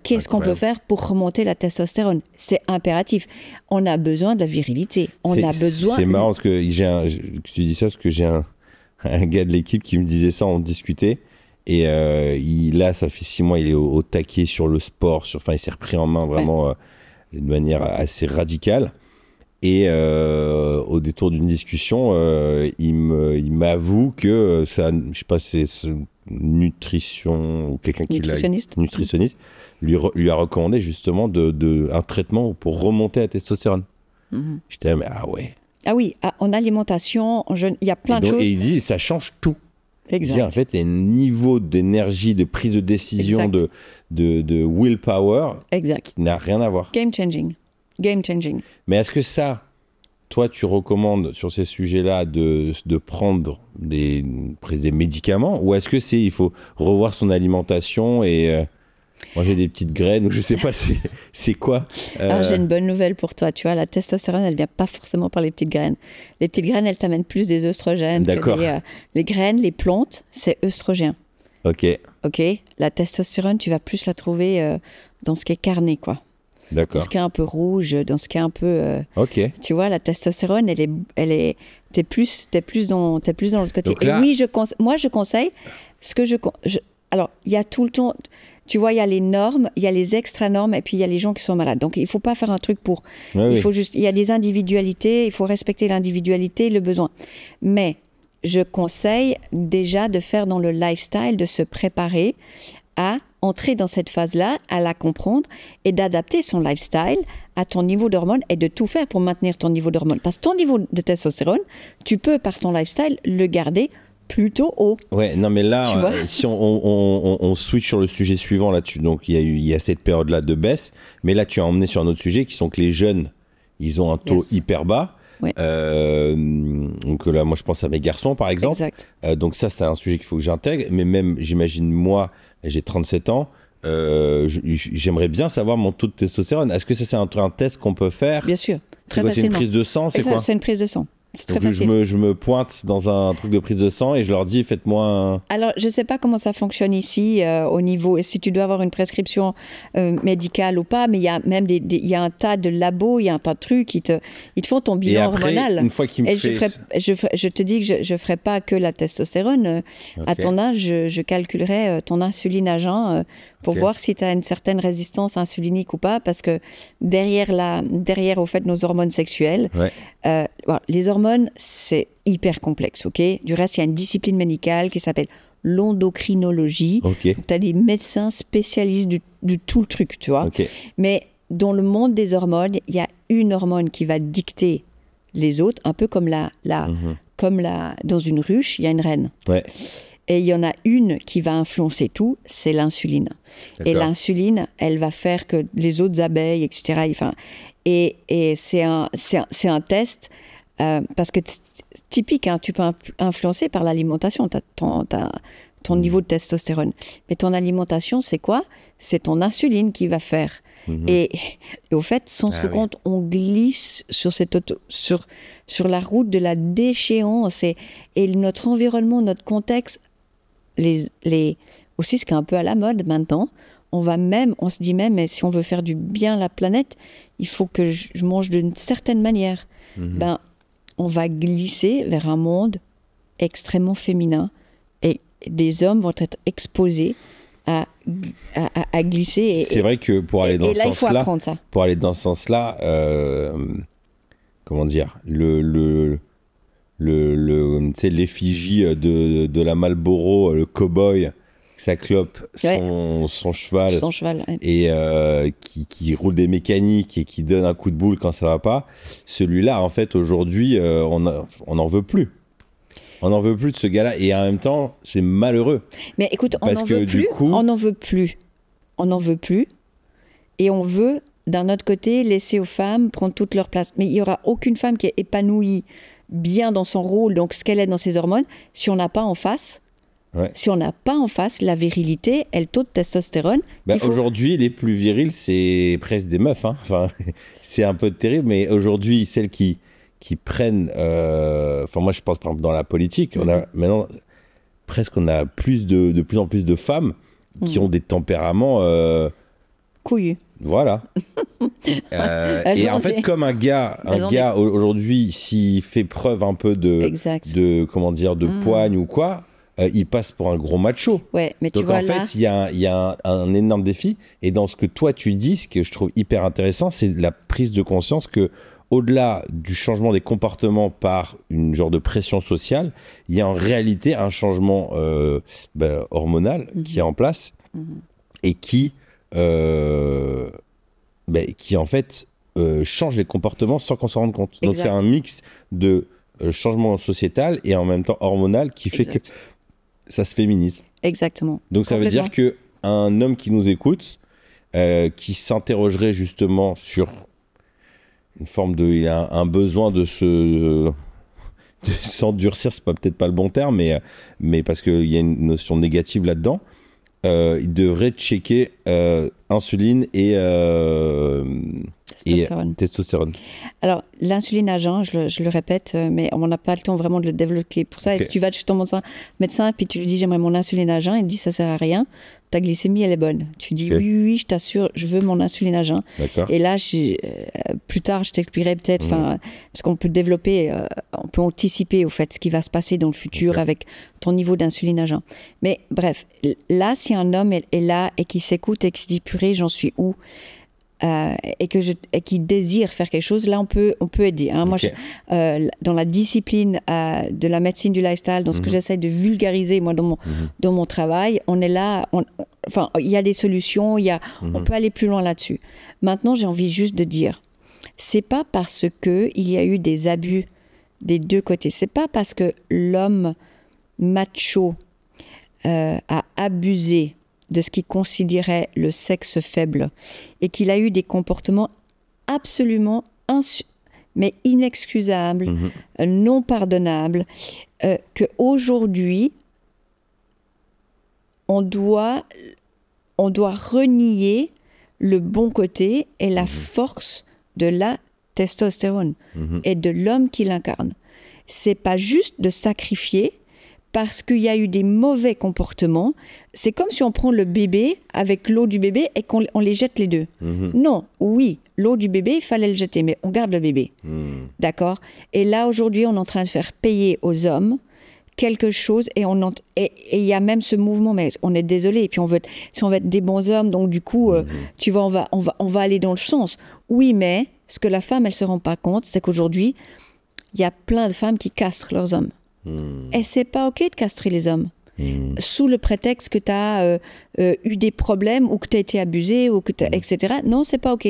Qu'est-ce qu'on peut faire pour remonter la testostérone? C'est impératif. On a besoin de la virilité. C'est marrant parce que tu dis ça parce que j'ai un gars de l'équipe qui me disait ça, on discutait. Et là, ça fait 6 mois, il est au taquet sur le sport. Il s'est repris en main vraiment de manière assez radicale. Et au détour d'une discussion, il m'avoue que ça, je sais pas, c'est nutrition ou quelqu'un qui nutritionniste lui a recommandé justement un traitement pour remonter la testostérone. J'étais là, mais ah ouais. Ah oui, en alimentation, il y a plein de choses. Et il dit, ça change tout. Exact. En fait, il y a un niveau d'énergie, de prise de décision, de willpower qui n'a rien à voir. Game changing. Mais est-ce que ça, toi, tu recommandes sur ces sujets-là de prendre des médicaments, ou est-ce que il faut revoir son alimentation et manger des petites graines, ou je sais pas, c'est quoi Alors, j'ai une bonne nouvelle pour toi. Tu vois, la testostérone, elle vient pas forcément par les petites graines. Les petites graines, elles t'amènent plus des œstrogènes. D'accord. Les graines, les plantes, c'est œstrogène. Ok. La testostérone, tu vas plus la trouver dans ce qui est carné, quoi. D'accord. Dans ce qui est un peu rouge, dans ce qui est un peu... Tu vois, la testostérone, t'es plus dans l'autre côté. Donc là... Et oui, moi, je conseille... Alors, il y a tout le temps... Tu vois, il y a les normes, il y a les extra-normes, et puis il y a les gens qui sont malades. Donc, il ne faut pas faire un truc pour... Il y a des individualités, il faut respecter l'individualité, le besoin. Mais je conseille déjà de faire dans le lifestyle, de se préparer à entrer dans cette phase-là, à la comprendre et d'adapter son lifestyle à ton niveau d'hormones et de tout faire pour maintenir ton niveau d'hormones. Parce que ton niveau de testostérone, tu peux, par ton lifestyle, le garder plutôt haut. Ouais, non mais là, si on switch sur le sujet suivant là-dessus, donc il y a cette période-là de baisse, mais là tu as emmené sur un autre sujet qui sont que les jeunes, ils ont un taux hyper bas. Ouais. Donc là, moi je pense à mes garçons par exemple. Exact. Donc ça, c'est un sujet qu'il faut que j'intègre, mais même, j'imagine moi, j'ai 37 ans, j'aimerais bien savoir mon taux de testostérone. Est-ce que ça, c'est un test qu'on peut faire? Bien sûr, très facilement. C'est une prise de sang, c'est quoi? C'est une prise de sang. C'est très donc, facile. Je me pointe dans un truc de prise de sang et je leur dis, faites-moi un... Alors, je ne sais pas comment ça fonctionne ici au niveau, si tu dois avoir une prescription médicale ou pas, mais il y a même il y a un tas de labos, il y a un tas de trucs, ils te font ton bilan hormonal. Une fois qu'il me fait... je te dis que je ne ferai pas que la testostérone. À ton âge, je calculerai ton insuline à jeun pour voir si tu as une certaine résistance insulinique ou pas, parce que derrière au fait nos hormones sexuelles, les hormones, c'est hyper complexe, ok? Du reste, il y a une discipline médicale qui s'appelle l'endocrinologie. Tu as des médecins spécialistes du tout le truc, tu vois. Mais dans le monde des hormones, il y a une hormone qui va dicter les autres, un peu comme dans une ruche, il y a une reine. Et il y en a une qui va influencer tout, c'est l'insuline. Et l'insuline, elle va faire que les autres abeilles, etc. Et c'est un test Parce que typique, hein, tu peux influencer par l'alimentation, ton niveau de testostérone. Mais ton alimentation, c'est quoi? C'est ton insuline qui va faire. Et au fait, sans se rendre compte, on glisse sur la route de la déchéance. Et notre environnement, notre contexte, aussi ce qui est un peu à la mode maintenant, on se dit même, mais si on veut faire du bien à la planète, il faut que je mange d'une certaine manière. Ben, on va glisser vers un monde extrêmement féminin et des hommes vont être exposés à glisser. C'est vrai que pour aller dans ce sens-là, ce sens-là, comment dire, l'effigie de la Marlboro, le cow-boy, sa clope, son cheval, ouais. Et qui roule des mécaniques et qui donne un coup de boule quand ça va pas. Celui-là, en fait, aujourd'hui, on n'en veut plus. On n'en veut plus de ce gars-là. Et en même temps, c'est malheureux. Mais écoute, on n'en veut plus. On n'en veut plus. On n'en veut plus. Et on veut, d'un autre côté, laisser aux femmes prendre toute leur place. Mais il n'y aura aucune femme qui est épanouie bien dans son rôle, donc ce qu'elle est dans ses hormones, si on n'a pas en face... Si on n'a pas en face la virilité et le taux de testostérone. Aujourd'hui, les plus virils, c'est presque des meufs. Hein. Enfin, c'est un peu terrible, mais aujourd'hui, celles qui prennent... moi, je pense par exemple dans la politique, on a maintenant on a de plus en plus de femmes qui ont des tempéraments... couillus. Voilà. Et en fait, comme un gars aujourd'hui, s'il fait preuve un peu de poigne ou quoi... il passe pour un gros macho. Ouais, mais donc en fait, il y a un énorme défi. Et dans ce que toi tu dis, ce que je trouve hyper intéressant, c'est la prise de conscience que, au-delà du changement des comportements par une genre de pression sociale, il y a en réalité un changement hormonal qui est en place et qui en fait change les comportements sans qu'on s'en rende compte. Donc c'est un mix de changement sociétal et en même temps hormonal qui fait que ça se féminise. Exactement. Donc ça veut dire qu'un homme qui nous écoute, qui s'interrogerait justement sur une forme de... Il a un besoin de s'endurcir, c'est peut-être pas le bon terme, mais parce qu'il y a une notion négative là-dedans, il devrait checker insuline et testostérone. Alors, l'insuline à jeun, je le répète, mais on n'a pas le temps vraiment de le développer. Pour ça, si tu vas chez ton médecin et puis tu lui dis j'aimerais mon insuline à jeun, il te dit ça sert à rien, ta glycémie elle est bonne. Tu dis oui, je t'assure, je veux mon insuline à jeun. Et là, plus tard, je t'expliquerai peut-être, parce qu'on peut développer, on peut anticiper au fait ce qui va se passer dans le futur avec ton niveau d'insuline à jeun. Mais bref, là, si un homme est là et qui s'écoute et qui se dit purée, j'en suis où? Et qui désire faire quelque chose, là on peut aider. Hein. Moi, dans la discipline de la médecine du lifestyle, dans ce que j'essaie de vulgariser moi dans mon travail, on est là. Il y a des solutions, on peut aller plus loin là-dessus. Maintenant, j'ai envie juste de dire, c'est pas parce que il y a eu des abus des deux côtés, c'est pas parce que l'homme macho a abusé de ce qu'il considérait le sexe faible et qu'il a eu des comportements absolument mais inexcusables, non pardonnables, qu'aujourd'hui on doit renier le bon côté et la force de la testostérone et de l'homme qui l'incarne. C'est pas juste de sacrifier parce qu'il y a eu des mauvais comportements. C'est comme si on prend le bébé avec l'eau du bébé et qu'on les jette les deux. Non, oui, l'eau du bébé, il fallait le jeter, mais on garde le bébé. D'accord? Et là, aujourd'hui, on est en train de faire payer aux hommes quelque chose et il y a même ce mouvement, mais on est désolé, et puis si on veut être des bons hommes, donc du coup, tu vois, on va aller dans le sens. Oui, mais ce que la femme, elle se rend pas compte, c'est qu'aujourd'hui, il y a plein de femmes qui castrent leurs hommes. Et c'est pas OK de castrer les hommes. Sous le prétexte que tu as eu des problèmes ou que tu as été abusé, ou etc. Non, c'est pas OK.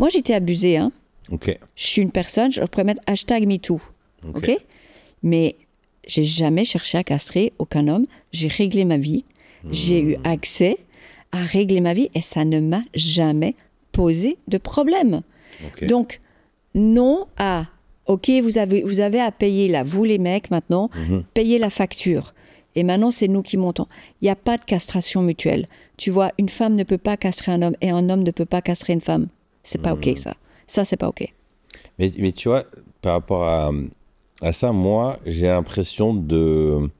Moi, j'ai été abusée. Hein. Je suis une personne, je pourrais mettre #MeToo. OK? Mais j'ai jamais cherché à castrer aucun homme. J'ai réglé ma vie. J'ai eu accès à régler ma vie et ça ne m'a jamais posé de problème. Donc, non à Ok, vous avez à payer là, vous les mecs maintenant, payez la facture. Et maintenant, c'est nous qui montons. Il n'y a pas de castration mutuelle. Tu vois, une femme ne peut pas castrer un homme et un homme ne peut pas castrer une femme. C'est pas ok, ça. Ça, c'est pas ok. Mais tu vois, par rapport à ça, moi, j'ai l'impression de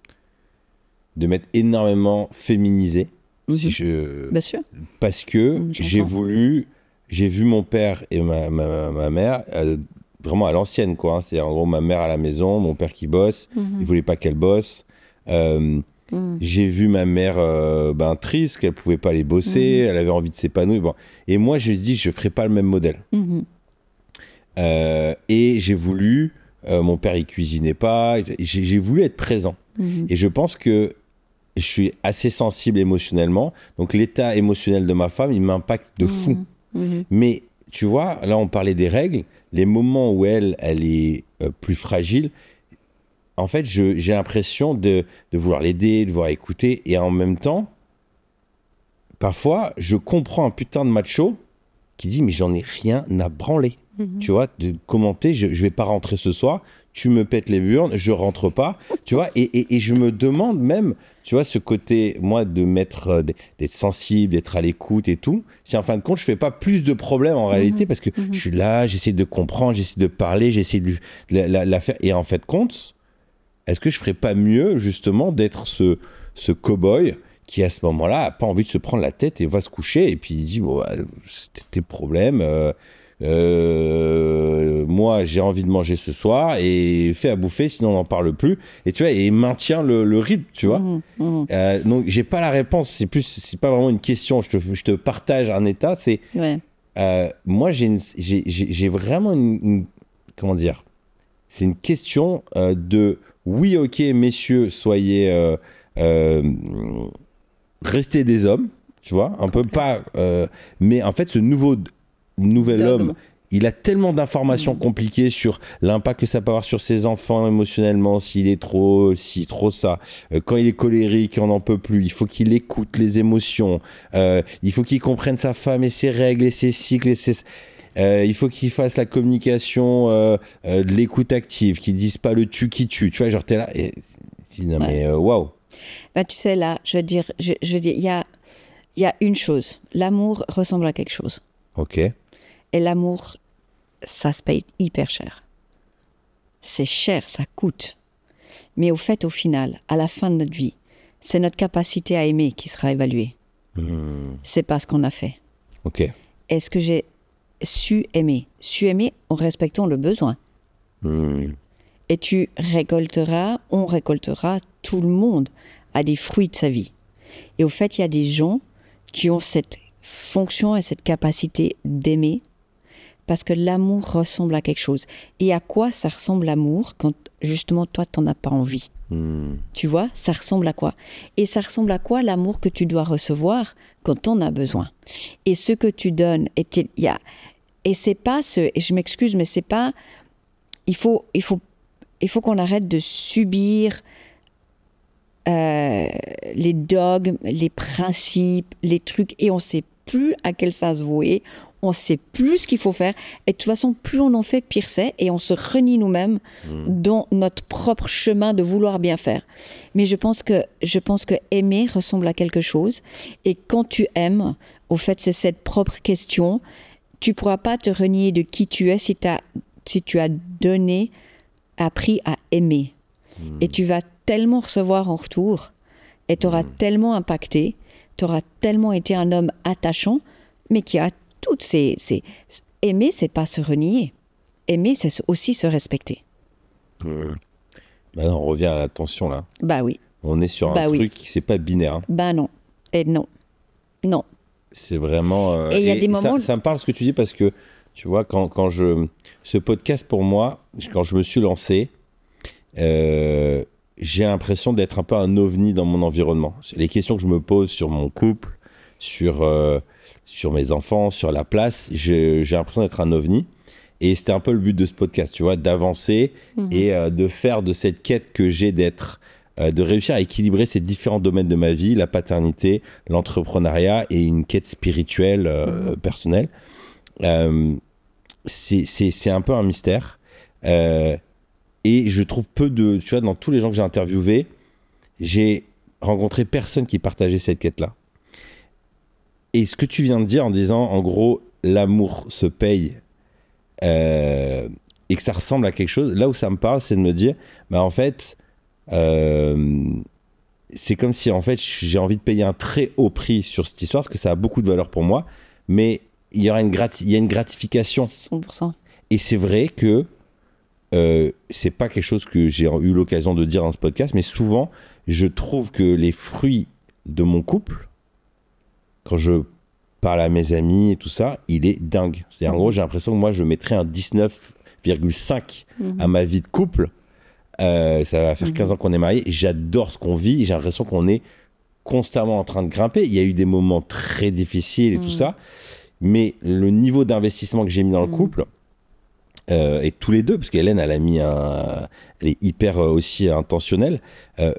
m'être énormément féminisé. Bien sûr. Parce que j'ai vu mon père et ma mère vraiment à l'ancienne, quoi. C'est en gros ma mère à la maison, mon père qui bosse, il voulait pas qu'elle bosse. J'ai vu ma mère triste, qu'elle pouvait pas aller bosser, elle avait envie de s'épanouir. Bon. Et moi, je dis, je ferai pas le même modèle. Et j'ai voulu, mon père il cuisinait pas, j'ai voulu être présent. Et je pense que je suis assez sensible émotionnellement, donc l'état émotionnel de ma femme, il m'impacte de fou. Mais tu vois, là on parlait des règles, les moments où elle est plus fragile, en fait j'ai l'impression de vouloir l'aider, de vouloir écouter, et en même temps, parfois je comprends un putain de macho qui dit mais j'en ai rien à branler. Tu vois, de commenter, je vais pas rentrer ce soir, tu me pètes les burnes, je rentre pas, tu vois, et je me demande même, tu vois, ce côté, moi, d'être sensible, d'être à l'écoute et tout, si en fin de compte, je fais pas plus de problèmes en réalité, parce que je suis là, j'essaie de comprendre, j'essaie de parler, j'essaie de la faire, et en fait, compte, est-ce que je ferais pas mieux, justement, d'être ce cow-boy qui, à ce moment-là, a pas envie de se prendre la tête et va se coucher, et puis il dit, bon, c'était tes problèmes, moi j'ai envie de manger ce soir et fais à bouffer sinon on n'en parle plus, et tu vois, et maintient le rythme, tu vois. Donc j'ai pas la réponse, c'est pas vraiment une question, je te partage un état, c'est moi j'ai vraiment une comment dire, c'est une question de oui, ok messieurs, soyez restez des hommes, tu vois, un peu pas mais en fait ce nouvel homme, il a tellement d'informations compliquées sur l'impact que ça peut avoir sur ses enfants émotionnellement, s'il est trop ça, quand il est colérique, on n'en peut plus, il faut qu'il écoute les émotions, il faut qu'il comprenne sa femme et ses règles et ses cycles il faut qu'il fasse la communication de l'écoute active, qu'il dise pas le tu qui tue, tu vois, genre t'es là et tu dis non mais waouh. Bah tu sais là, je veux dire il y a une chose, l'amour ressemble à quelque chose. Ok. Et l'amour, ça se paye hyper cher. C'est cher, ça coûte. Mais au final, à la fin de notre vie, c'est notre capacité à aimer qui sera évaluée. C'est pas ce qu'on a fait. Ok. Est-ce que j'ai su aimer en respectant le besoin. Et on récoltera, tout le monde a des fruits de sa vie. Et au fait, il y a des gens qui ont cette fonction et cette capacité d'aimer, parce que l'amour ressemble à quelque chose. Et à quoi ça ressemble l'amour quand justement toi t'en as pas envie? Tu vois, ça ressemble à quoi? Et ça ressemble à quoi l'amour que tu dois recevoir quand t'en as besoin? Et ce que tu donnes, et c'est pas et je m'excuse, mais c'est pas, il faut qu'on arrête de subir les dogmes, les principes, les trucs, et on sait plus à quel sens se vouer, on sait plus ce qu'il faut faire, et de toute façon plus on en fait, pire c'est, et on se renie nous-mêmes dans notre propre chemin de vouloir bien faire. Mais je pense que aimer ressemble à quelque chose, et quand tu aimes, au fait c'est cette propre question, tu pourras pas te renier de qui tu es si tu as appris à aimer, et tu vas tellement recevoir en retour, et tu auras tellement impacté, tu auras tellement été un homme attachant, mais qui a toutes ces... Aimer, c'est pas se renier. Aimer, c'est aussi se respecter. Maintenant, on revient à l'attention, là. Bah oui. On est sur un truc qui c'est pas binaire. Hein. Bah non. Et non. Non. C'est vraiment... et il y a des moments... Ça me parle ce que tu dis, parce que, tu vois, ce podcast, pour moi, quand je me suis lancé... j'ai l'impression d'être un peu un ovni dans mon environnement. Les questions que je me pose sur mon couple, sur mes enfants, sur la place, j'ai l'impression d'être un ovni. Et c'était un peu le but de ce podcast, tu vois, d'avancer et de faire de cette quête que j'ai de réussir à équilibrer ces différents domaines de ma vie, la paternité, l'entrepreneuriat et une quête spirituelle personnelle. C'est un peu un mystère. Et je trouve tu vois, dans tous les gens que j'ai interviewés, j'ai rencontré personne qui partageait cette quête-là. Et ce que tu viens de dire en disant, en gros, l'amour se paye et que ça ressemble à quelque chose, là où ça me parle, c'est de me dire, bah en fait, c'est comme si en fait j'ai envie de payer un très haut prix sur cette histoire parce que ça a beaucoup de valeur pour moi, mais il y a une gratification. 100%. Et c'est vrai que c'est pas quelque chose que j'ai eu l'occasion de dire dans ce podcast, mais souvent je trouve que les fruits de mon couple, quand je parle à mes amis et tout ça, il est dingue. C'est en gros, j'ai l'impression que moi je mettrais un 19,5 à ma vie de couple. Ça va faire 15 ans qu'on est mariés et j'adore ce qu'on vit et j'ai l'impression qu'on est constamment en train de grimper. Il y a eu des moments très difficiles et tout ça, mais le niveau d'investissement que j'ai mis dans le couple, et tous les deux, parce qu'Hélène elle est hyper aussi intentionnelle,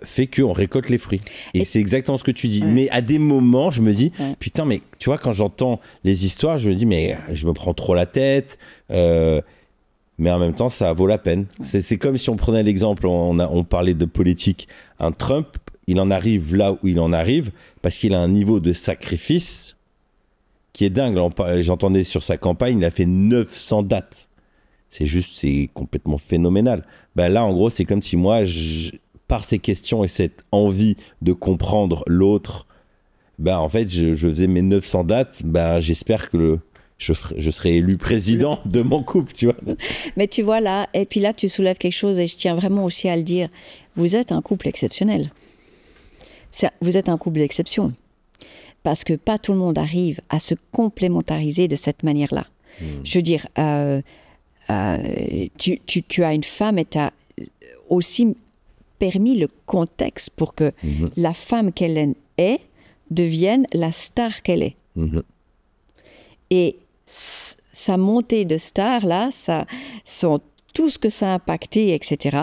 fait qu'on récolte les fruits. Et c'est exactement ce que tu dis. Mais à des moments, je me dis, putain, mais tu vois, quand j'entends les histoires, je me dis, mais je me prends trop la tête. Mais en même temps, ça vaut la peine. C'est comme si on prenait l'exemple, on parlait de politique. Un Trump, il en arrive là où il en arrive parce qu'il a un niveau de sacrifice qui est dingue. J'entendais sur sa campagne, il a fait 900 dates. C'est complètement phénoménal. Ben là, en gros, c'est comme si moi, par ces questions et cette envie de comprendre l'autre, ben en fait, je faisais mes 900 dates. Ben j'espère que je serai élu président de mon couple, tu vois. Mais tu vois là, et puis là tu soulèves quelque chose et je tiens vraiment aussi à le dire. Vous êtes un couple exceptionnel. Vous êtes un couple d'exception. Parce que pas tout le monde arrive à se complémentariser de cette manière-là. Je veux dire, tu as une femme et tu as aussi permis le contexte pour que la femme qu'elle est devienne la star qu'elle est. Et sa montée de star, là, tout ce que ça a impacté, etc.,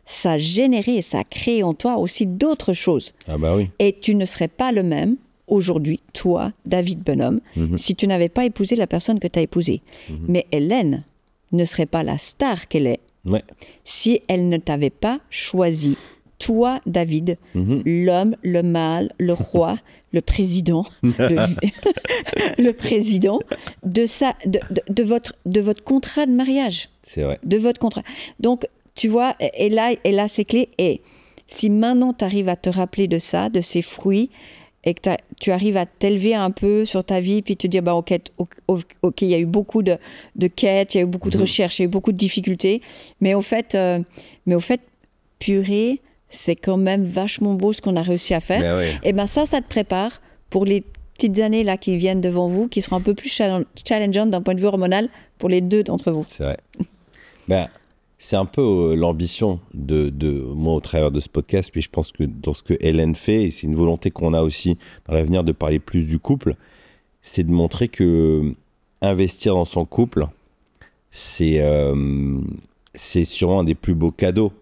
ça a généré, ça a créé en toi aussi d'autres choses. Ah bah oui. Et tu ne serais pas le même aujourd'hui, toi, David Bonhomme, si tu n'avais pas épousé la personne que tu as épousée. Mais Hélène ne serait pas la star qu'elle est si elle ne t'avait pas choisi. Toi, David, l'homme, le mâle, le roi, le président, le président de votre contrat de mariage. C'est vrai. De votre contrat. Donc, tu vois, et là c'est clé. Et si maintenant tu arrives à te rappeler de ça, de ces fruits, et que tu arrives à t'élever un peu sur ta vie, puis te dire, bah, ok, il y a eu beaucoup de quêtes, il y a eu beaucoup de recherches, il y a eu beaucoup de difficultés, mais au fait, purée, c'est quand même vachement beau ce qu'on a réussi à faire. Ouais. Et ben ça te prépare pour les petites années là qui viennent devant vous, qui seront un peu plus challengeantes d'un point de vue hormonal pour les deux d'entre vous. C'est vrai. Ben, c'est un peu l'ambition de moi au travers de ce podcast, puis je pense que dans ce que Hélène fait, et c'est une volonté qu'on a aussi dans l'avenir de parler plus du couple, c'est de montrer que investir dans son couple, c'est sûrement un des plus beaux cadeaux.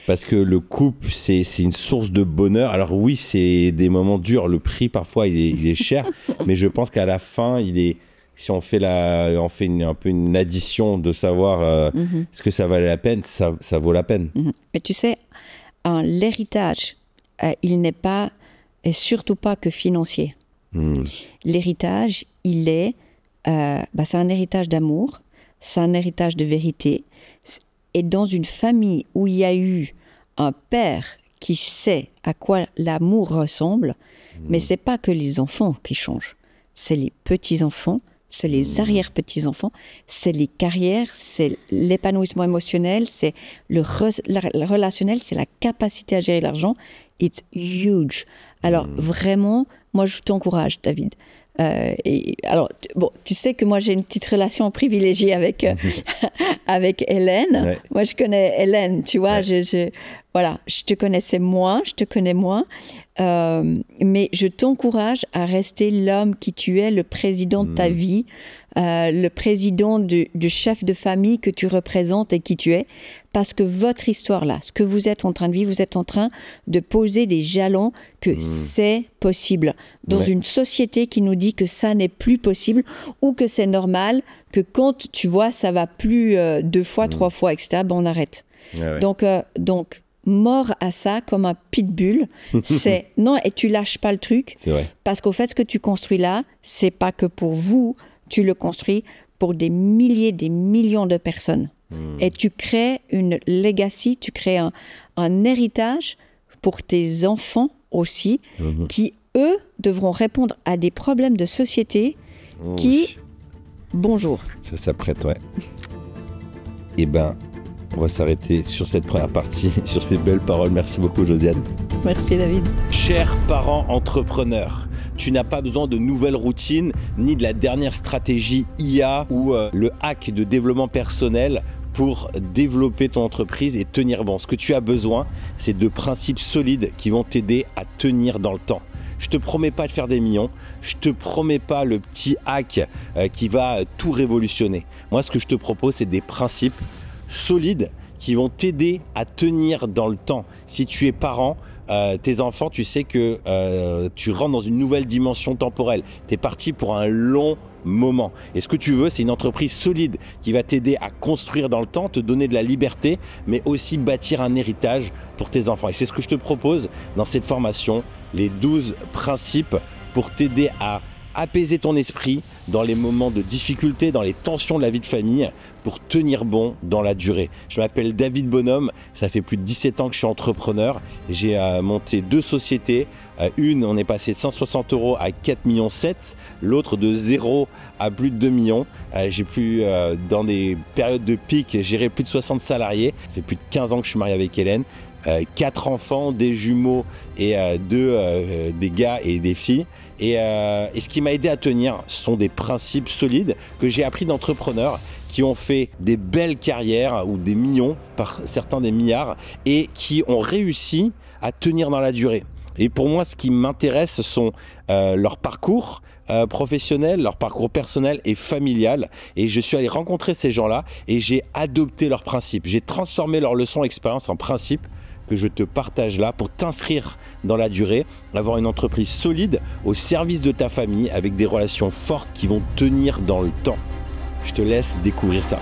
Parce que le couple, c'est une source de bonheur. Alors oui, c'est des moments durs. Le prix, parfois, il est cher. Mais je pense qu'à la fin, si on fait un peu une addition de savoir est-ce que ça valait la peine, ça vaut la peine. Mais tu sais, l'héritage, il n'est pas, et surtout pas que financier. L'héritage, c'est un héritage d'amour, c'est un héritage de vérité. Et dans une famille où il y a eu un père qui sait à quoi l'amour ressemble, mais c'est pas que les enfants qui changent, c'est les petits-enfants, c'est les arrière-petits-enfants, c'est les carrières, c'est l'épanouissement émotionnel, c'est le relationnel, c'est la capacité à gérer l'argent. It's huge. Alors vraiment, moi je t'encourage, David. Alors, bon, tu sais que moi j'ai une petite relation privilégiée avec Hélène. Ouais. Moi je connais Hélène, tu vois. Ouais. voilà, je te connaissais moins, je te connais moins, mais je t'encourage à rester l'homme qui tu es, le président de ta vie, le président du chef de famille que tu représentes et qui tu es, parce que votre histoire-là, ce que vous êtes en train de vivre, vous êtes en train de poser des jalons que c'est possible. Dans une société qui nous dit que ça n'est plus possible ou que c'est normal, que quand tu vois ça va plus 2 fois, 3 fois, etc., ben on arrête. Donc, mort à ça comme un pitbull, c'est non, et tu lâches pas le truc, c'est vrai. Parce qu'au fait, ce que tu construis là, c'est pas que pour vous, tu le construis pour des milliers, des millions de personnes. Et tu crées une legacy, tu crées un héritage pour tes enfants aussi, qui, eux, devront répondre à des problèmes de société qui... Bonjour. Ça s'apprête, ouais. Eh ben, on va s'arrêter sur cette première partie, sur ces belles paroles. Merci beaucoup, Josiane. Merci, David. Chers parents entrepreneurs, tu n'as pas besoin de nouvelles routines, ni de la dernière stratégie IA ou le hack de développement personnel pour développer ton entreprise et tenir bon. Ce que tu as besoin, c'est de principes solides qui vont t'aider à tenir dans le temps. Je te promets pas de faire des millions, je te promets pas le petit hack qui va tout révolutionner. Moi, ce que je te propose, c'est des principes solides qui vont t'aider à tenir dans le temps. Si tu es parent, tes enfants, tu sais que tu rentres dans une nouvelle dimension temporelle. Tu es parti pour un long moment. Et ce que tu veux, c'est une entreprise solide qui va t'aider à construire dans le temps, te donner de la liberté, mais aussi bâtir un héritage pour tes enfants. Et c'est ce que je te propose dans cette formation, les 12 principes pour t'aider à apaiser ton esprit dans les moments de difficulté, dans les tensions de la vie de famille, pour tenir bon dans la durée. Je m'appelle David Bonhomme, ça fait plus de 17 ans que je suis entrepreneur. J'ai monté 2 sociétés. Une, on est passé de 160 € à 4,7 millions. L'autre, de 0 à plus de 2 millions. J'ai dans des périodes de pic, géré plus de 60 salariés. Ça fait plus de 15 ans que je suis marié avec Hélène. 4 enfants, des jumeaux et des gars et des filles. Et ce qui m'a aidé à tenir, ce sont des principes solides que j'ai appris d'entrepreneurs qui ont fait des belles carrières ou des millions, par certains des milliards, et qui ont réussi à tenir dans la durée. Et pour moi, ce qui m'intéresse, ce sont leur parcours professionnel, leur parcours personnel et familial. Et je suis allé rencontrer ces gens-là et j'ai adopté leurs principes. J'ai transformé leurs leçons d'expérience en principes que je te partage là pour t'inscrire dans la durée, avoir une entreprise solide au service de ta famille avec des relations fortes qui vont tenir dans le temps. Je te laisse découvrir ça.